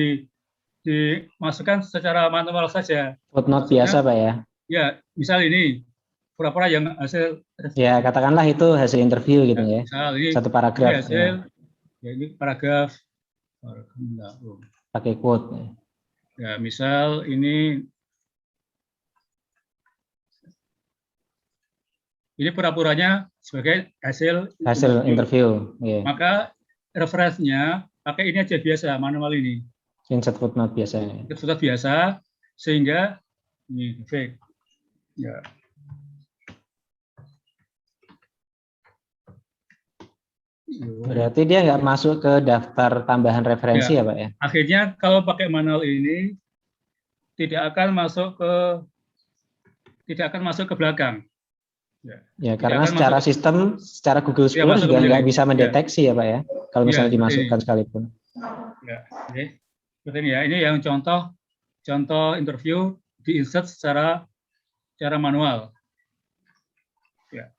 dimasukkan secara manual saja. Footnote biasa Pak ya? Ya, misal ini pura-pura yang hasil. Ya, katakanlah itu hasil interview gitu ya. Misal ini satu paragraf. Ya, ini paragraf. Pakai quote. Ya, misal ini pura-puranya sebagai hasil interview. Yeah. Maka referensinya pakai ini aja biasa, manual ini. Insert footnote biasa. Footnote biasa, sehingga ini fake. Ya. Berarti dia nggak masuk ke daftar tambahan referensi ya Pak ya? Akhirnya kalau pakai manual ini tidak akan masuk ke belakang. Ya karena secara sistem, secara Google Scholar juga nggak bisa mendeteksi ya Pak ya, kalau misalnya dimasukkan sekalipun. Ya, oke. Seperti ini ya. Ini yang contoh interview di-insert secara manual. Ya.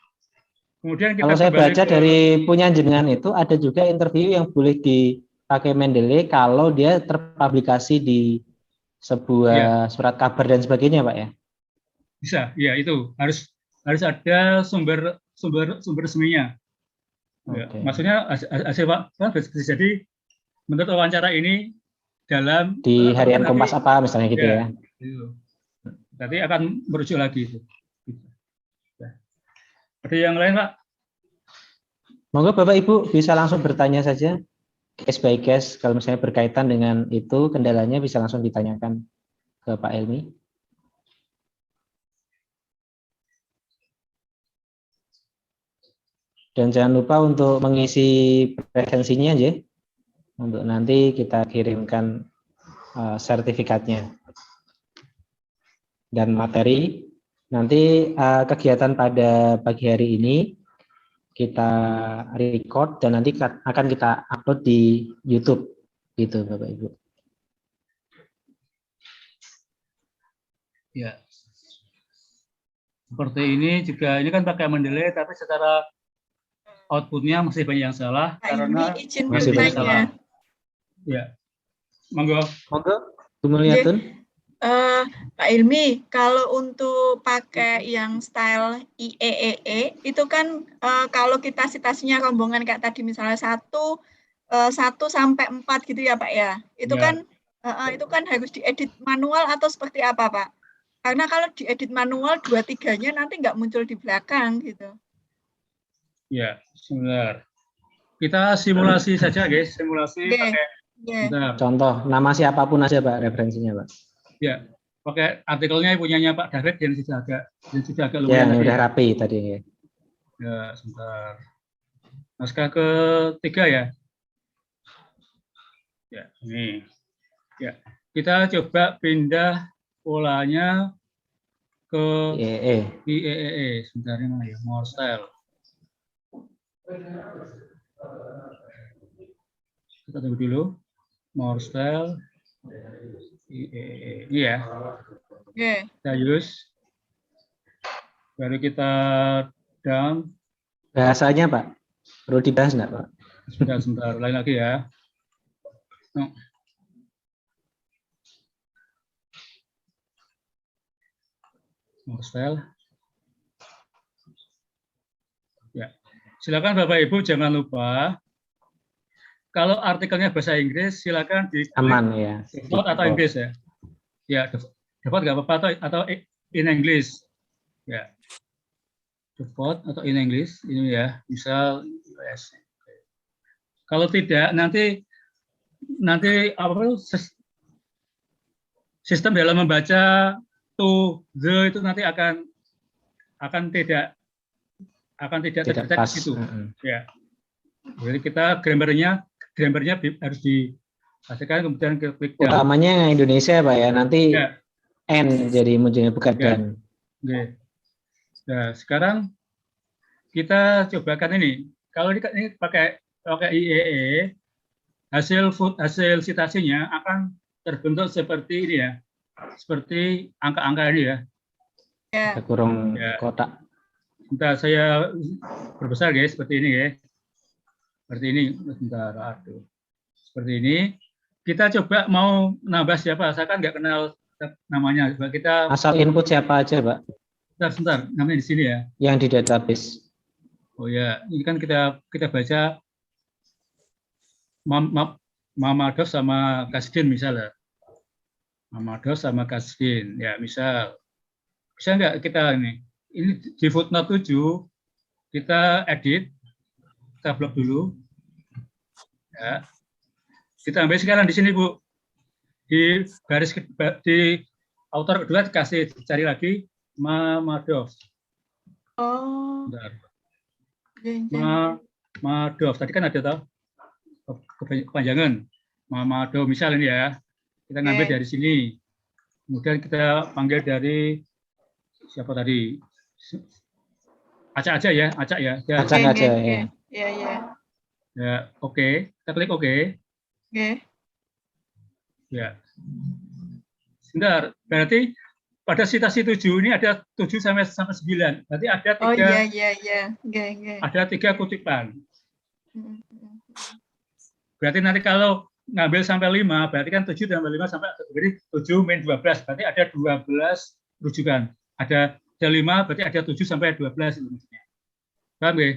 Kemudian kita kalau saya baca dari punya jenengan itu ada juga interview yang boleh pakai Mendeley kalau dia terpublikasi di sebuah surat kabar dan sebagainya, Pak ya? Bisa, ya itu harus ada sumber resminya. Ya, Oke. maksudnya hasil Pak bisa jadi menurut wawancara ini dalam Di harian Kompas apa misalnya gitu ya? Gitu. Nanti akan merujuk lagi itu. Ada yang lain, Pak? Monggo Bapak Ibu bisa langsung bertanya saja, case by case, kalau misalnya berkaitan dengan itu kendalanya bisa langsung ditanyakan ke Pak Helmi. Dan jangan lupa untuk mengisi presensinya aja, untuk nanti kita kirimkan sertifikatnya dan materi. Nanti kegiatan pada pagi hari ini kita record dan nanti akan kita upload di YouTube, gitu Bapak Ibu. Ya. Seperti ini juga, ini kan pakai Mendeley, tapi secara outputnya masih banyak yang salah karena masih banyak salah. Ya, monggo. Monggo, Bu Mulyatun. Pak Ilmi, kalau untuk pakai yang style IEEE itu kan kalau kita citasinya rombongan kayak tadi misalnya 1 sampai 4 gitu ya Pak ya. Itu kan harus diedit manual atau seperti apa Pak? Karena kalau diedit manual 2-3-nya nanti nggak muncul di belakang gitu. Ya, sebentar. Kita simulasi saja, guys. Simulasi pakai. Contoh, nama siapapun aja, Pak, referensinya, Pak. Ya, pakai artikelnya punyanya Pak David yang sudah agak Ya, lumayan. yang udah rapi tadi. Ya, sebentar. Naskah ketiga ya. Ya, ini. Ya, kita coba pindah polanya ke IEEE. Sebentar, mana ya? More style. Kita tunggu dulu. More style. IEEE. Ini ya. Kita use. Baru kita down. Bahasanya Pak, perlu dibahas enggak Pak? Sebentar. Lain lagi ya. More style. Ya. Silakan Bapak Ibu jangan lupa kalau artikelnya bahasa Inggris silakan di aman ya. Default atau Inggris ya. Ya, default nggak apa-apa atau in English. Ya. Default atau in English ini ya, misal US. Kalau tidak nanti apa sistem dalam membaca to the itu nanti akan tidak terdetek di situ. Ya. Jadi kita grammarnya harus dipastikan kemudian klik down. Utamanya Indonesia Pak ya, nanti N jadi munculnya bukan dan. Oke. Nah, sekarang kita cobakan ini. Kalau ini pakai IEEE, hasil citasinya akan terbentuk seperti ini ya. Seperti angka-angka ini ya. Kurung kotak. Bentar, saya berbesar guys, seperti ini ya. Seperti ini, sebentar, aduh. Seperti ini. Kita coba mau nambah siapa, saya kan nggak kenal namanya. Coba kita asal input siapa aja, Pak? Sebentar, namanya di sini ya. Yang di database. Oh ya, ini kan kita baca Mamadov sama Kasdin misalnya. Mamadov sama Kasdin, ya misal. Bisa nggak kita ini di footnote 7 kita edit, kita blok dulu. Ya. Kita ambil sekarang di sini Bu, di garis di author kedua dikasih cari lagi Mamadov. Oh. Bentar. Mamadov tadi kan ada tahu kepanjangan Mamadov misal ini ya, kita ngambil dari sini, kemudian kita panggil dari siapa tadi, acak aja ya. Acak aja ya. Ya, oke. Kita klik oke. Ya. Sebentar, berarti pada citasi 7 ini ada 7 sampai 9. Berarti ada 3. Oh iya. Ada 3 kutipan. Berarti nanti kalau ngambil sampai 5, berarti kan 7 tambah 5 sampai berarti 7 min 12, berarti ada 12 rujukan. Ada 5, berarti ada 7 sampai 12 itu maksudnya. Paham ya?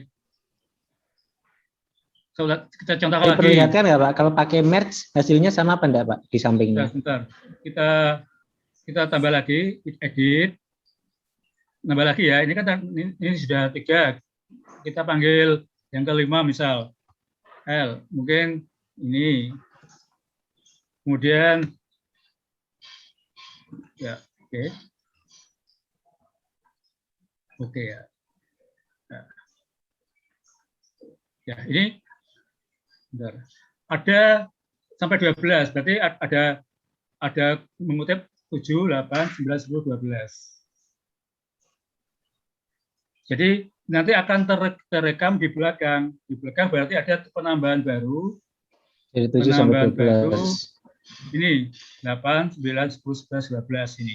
So, kita contohkan lagi. Diperlihatkan nggak Pak, kalau pakai merge hasilnya sama apa enggak Pak di sampingnya? Sebentar. Kita tambah lagi, edit. Nambah lagi ya, ini kan ini sudah 3. Kita panggil yang kelima misal L, mungkin ini. Kemudian ya, oke ya. Ya, ini bentar. Ada sampai 12, berarti ada mengutip 7, 8, 9, 10, 12. Jadi nanti akan terekam di belakang. Di belakang berarti ada penambahan baru. Dari 7 sampai 12. Baru, ini 8, 9, 10, 11, 12 ini.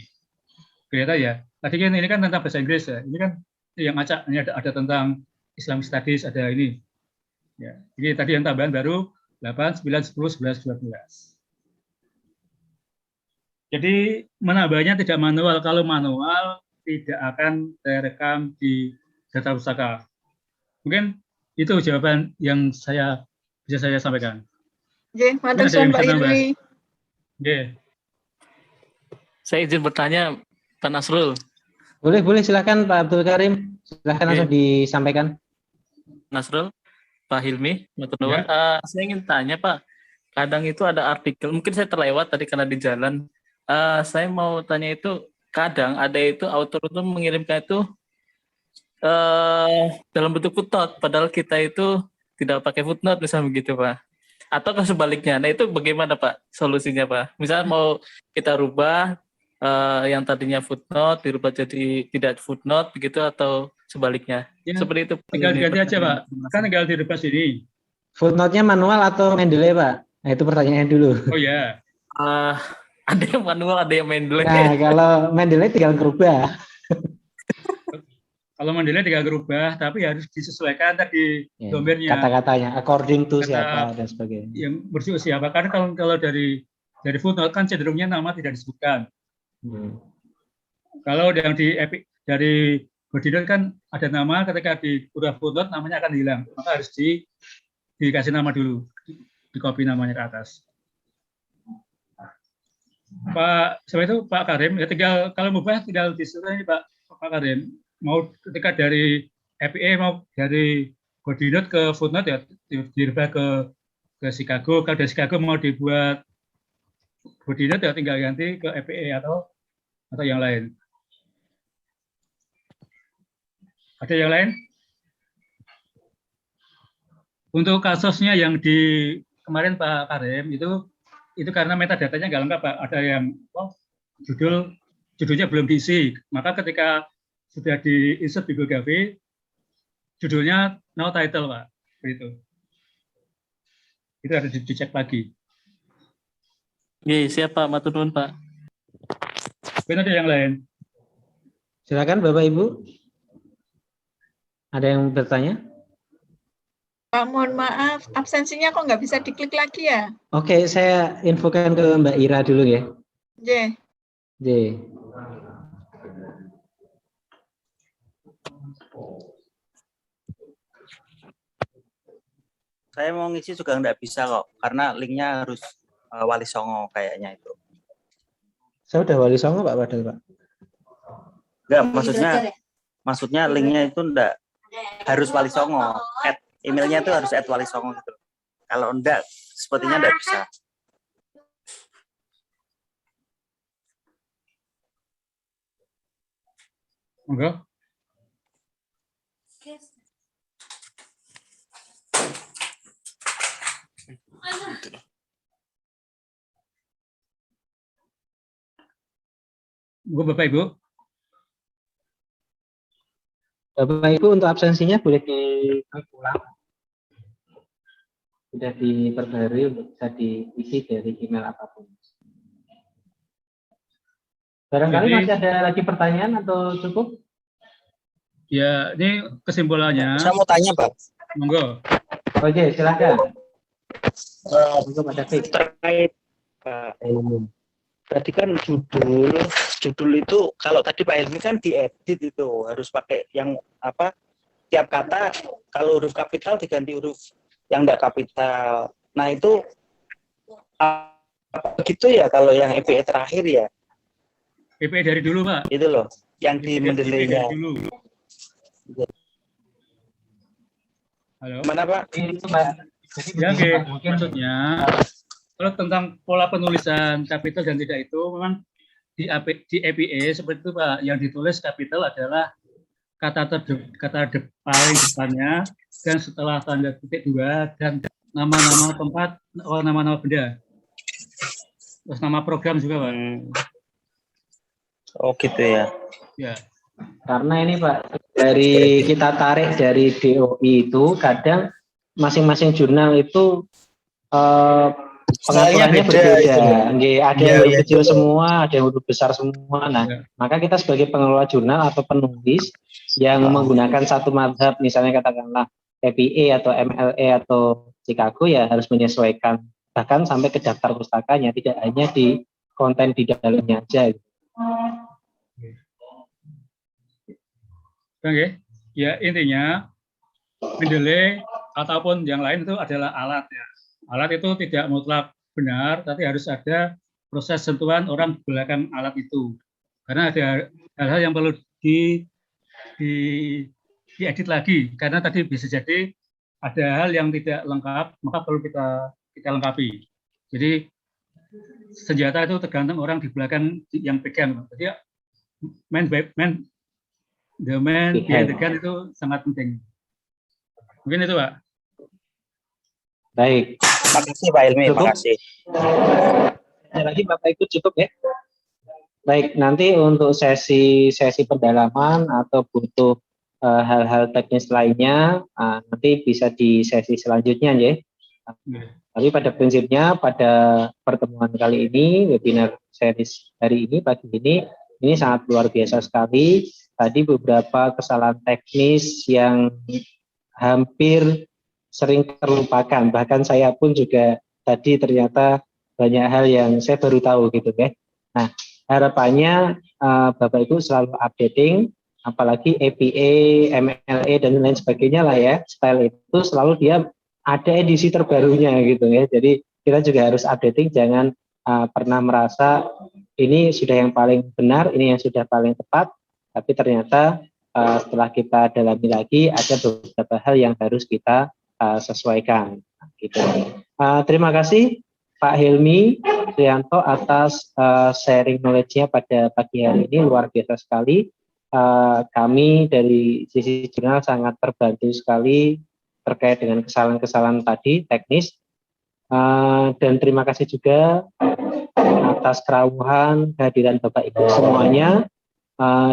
Kelihatan ya? Tadi kan ini kan tentang bahasa Inggris ya. Ini kan yang acak, ini ada tentang Islamic Studies, ada ini. Ya, ini tadi yang tambahan baru 8, 9, 10, 11, 12. Jadi menambahnya tidak manual. Kalau manual tidak akan terekam di data pustaka. Mungkin itu jawaban yang bisa saya sampaikan. Oke, matur suwun Pak Ilmi. Oke. Saya izin bertanya, Pak Nasrul. Boleh, silakan Pak Abdul Karim. Silakan langsung disampaikan. Nasrul, Pak Hilmi, saya ingin tanya Pak, kadang itu ada artikel, mungkin saya terlewat tadi karena di jalan. Saya mau tanya itu, kadang ada itu author itu mengirimkan itu dalam bentuk footnote, padahal kita itu tidak pakai footnote misalnya begitu Pak. Atau sebaliknya, nah itu bagaimana Pak solusinya Pak? Misalnya mau kita rubah yang tadinya footnote dirubah jadi tidak footnote begitu atau sebaliknya? Ya, seperti itu. Tinggal diganti aja Pak, kan tinggal dirubah sini. Footnote-nya manual atau Mendeley Pak? Nah itu pertanyaannya dulu. Oh ya. Ada yang manual, ada yang Mendeley. Nah kalau Mendeley tinggal berubah. Kalau Mendeley tinggal berubah, tapi harus disesuaikan tadi domainnya. Kata-katanya, according to siapa dan sebagainya. Yang bersih siapa? Karena kalau dari footnote kan cenderungnya nama tidak disebutkan. Kalau yang dari body note kan ada nama, ketika di huruf footnote namanya akan hilang, maka harus dikasih nama dulu, di copy namanya ke atas. Pak, setelah itu Pak Karim, ya tinggal kalau mubah tinggal disuruh ini Pak Karim. Mau ketika dari APA mau dari body note ke footnote ya dirubah ke Chicago. Kalau dari Chicago mau dibuat body note ya tinggal ganti ke APA atau yang lain. Ada yang lain? Untuk kasusnya yang di kemarin Pak Karim itu karena metadatanya nggak lengkap Pak. Ada yang judulnya belum diisi. Maka ketika sudah di-insert bibliografi, judulnya no title, Pak. Begitu. Itu harus dicek lagi. Oke, siap Pak, matur nuwun Pak. Mungkin ada yang lain. Silakan Bapak Ibu. Ada yang bertanya? Pak, mohon maaf, absensinya kok nggak bisa diklik lagi ya? Oke, saya infokan ke Mbak Ira dulu ya. J. Saya mau ngisi juga nggak bisa kok, karena linknya harus Wali Songo kayaknya itu. Saya udah Wali Songo Pak padahal Pak. Enggak, maksudnya linknya itu enggak harus Wali Songo. Emailnya itu harus @Wali Songo gitu. Kalau enggak, sepertinya enggak bisa. Enggak. Bapak Ibu. Bapak Ibu untuk absensinya boleh diulang. Sudah diperbarui untuk bisa diisi dari email apapun. Barangkali masih ada lagi pertanyaan atau cukup? Ya, ini kesimpulannya. Saya mau tanya, Pak. Monggo. Oke, silakan. Untuk Pak David. Terkait Pak Helmi. Tadi kan judul itu kalau tadi Pak Helmi kan diedit itu harus pakai yang apa? Tiap kata kalau huruf kapital diganti huruf yang enggak kapital. Nah itu apa gitu ya kalau yang EPE terakhir ya? EPE dari dulu Pak. Itu loh yang di mendelainya. Halo. Mana Pak? Itu Pak. Jadi Ya, begini, oke. Pak, mungkin Maksudnya kalau tentang pola penulisan kapital dan tidak itu memang di EPE seperti itu Pak, yang ditulis kapital adalah kata paling depannya dan setelah tanda titik 2 dan nama-nama tempat atau nama-nama benda. Terus nama program juga Pak. Oh gitu ya. Ya. karena ini Pak, dari kita tarik dari DOI itu kadang masing-masing jurnal itu pengaturannya berbeda. Nggih, ada yang huruf kecil semua, ada yang huruf besar semua. Nah, maka kita sebagai pengelola jurnal atau penulis yang menggunakan satu mazhab, misalnya katakanlah EPA atau MLE atau Chicago, ya harus menyesuaikan bahkan sampai ke daftar pustakanya, tidak hanya di konten di dalamnya aja. Oke. Ya intinya Mendeley ataupun yang lain itu adalah alat ya. Alat itu tidak mutlak benar, tapi harus ada proses sentuhan orang di belakang alat itu. Karena ada hal-hal yang perlu diedit lagi. Karena tadi bisa jadi ada hal yang tidak lengkap, maka perlu kita lengkapi. Jadi senjata itu tergantung orang di belakang yang pegang. Jadi the man behind the gun itu sangat penting. Mungkin itu Pak. Baik. Terima kasih Pak Helmi, terima kasih. Ada lagi Bapak Ibu cukup ya? Baik, nanti untuk sesi pendalaman atau butuh hal-hal teknis lainnya, nanti bisa di sesi selanjutnya ya. Tapi pada prinsipnya pada pertemuan kali ini, webinar series hari ini, pagi ini sangat luar biasa sekali. Tadi beberapa kesalahan teknis yang hampir sering terlupakan. Bahkan saya pun juga tadi ternyata banyak hal yang saya baru tahu gitu ya. Nah, harapannya Bapak Ibu selalu updating, apalagi EPA, MLE dan lain sebagainya lah ya. Style itu selalu dia ada edisi terbarunya gitu ya. Jadi kita juga harus updating, jangan pernah merasa ini sudah yang paling benar, ini yang sudah paling tepat, tapi ternyata setelah kita dalami lagi ada beberapa hal yang harus kita sesuaikan. Gitu. Terima kasih Pak Helmi Trianto atas sharing knowledge-nya pada pagi hari ini, luar biasa sekali. Kami dari sisi jurnal sangat terbantu sekali terkait dengan kesalahan-kesalahan tadi teknis, dan terima kasih juga atas kerawuhan kehadiran Bapak Ibu semuanya.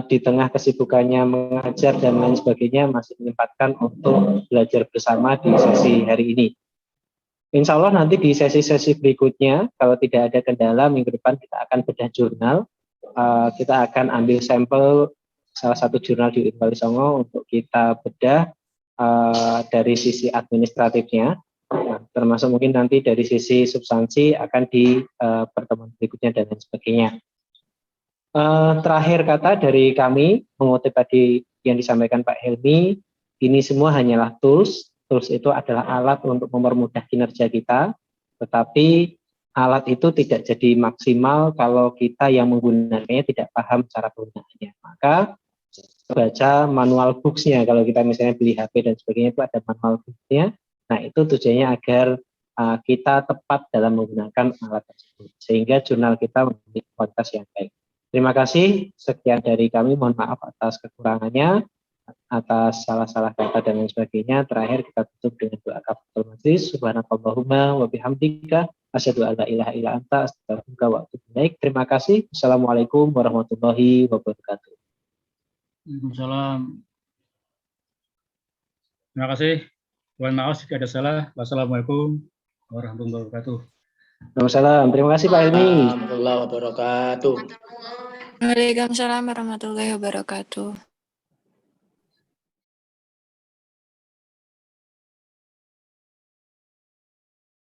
Di tengah kesibukannya mengajar dan lain sebagainya masih menyempatkan untuk belajar bersama di sesi hari ini. Insya Allah nanti di sesi-sesi berikutnya kalau tidak ada kendala minggu depan kita akan bedah jurnal. Kita akan ambil sampel salah satu jurnal di Wali Songo untuk kita bedah dari sisi administratifnya, termasuk mungkin nanti dari sisi substansi akan di pertemuan berikutnya dan lain sebagainya. Terakhir kata dari kami, mengutip tadi yang disampaikan Pak Helmi, ini semua hanyalah tools. Tools itu adalah alat untuk mempermudah kinerja kita, tetapi alat itu tidak jadi maksimal kalau kita yang menggunakannya tidak paham cara penggunaannya. Maka baca manual books-nya, kalau kita misalnya beli HP dan sebagainya itu ada manual books-nya. Nah itu tujuannya agar kita tepat dalam menggunakan alat tersebut, sehingga jurnal kita memiliki kualitas yang baik. Terima kasih, sekian dari kami, mohon maaf atas kekurangannya, atas salah-salah kata dan lain sebagainya. Terakhir kita tutup dengan doa kafaratul majlis. Subhanakallahumma wa bihamdika asyhadu an la ilaha illa anta astaghfiruka wa atubu ilaik. Terima kasih. Assalamualaikum warahmatullahi wabarakatuh. Waalaikumsalam. Terima kasih. Mohon maaf jika ada salah. Wassalamualaikum warahmatullahi wabarakatuh. Waalaikumsalam. Terima kasih Pak Helmi. Warahmatullahi wabarakatuh. Waalaikumsalam warahmatullahi wabarakatuh.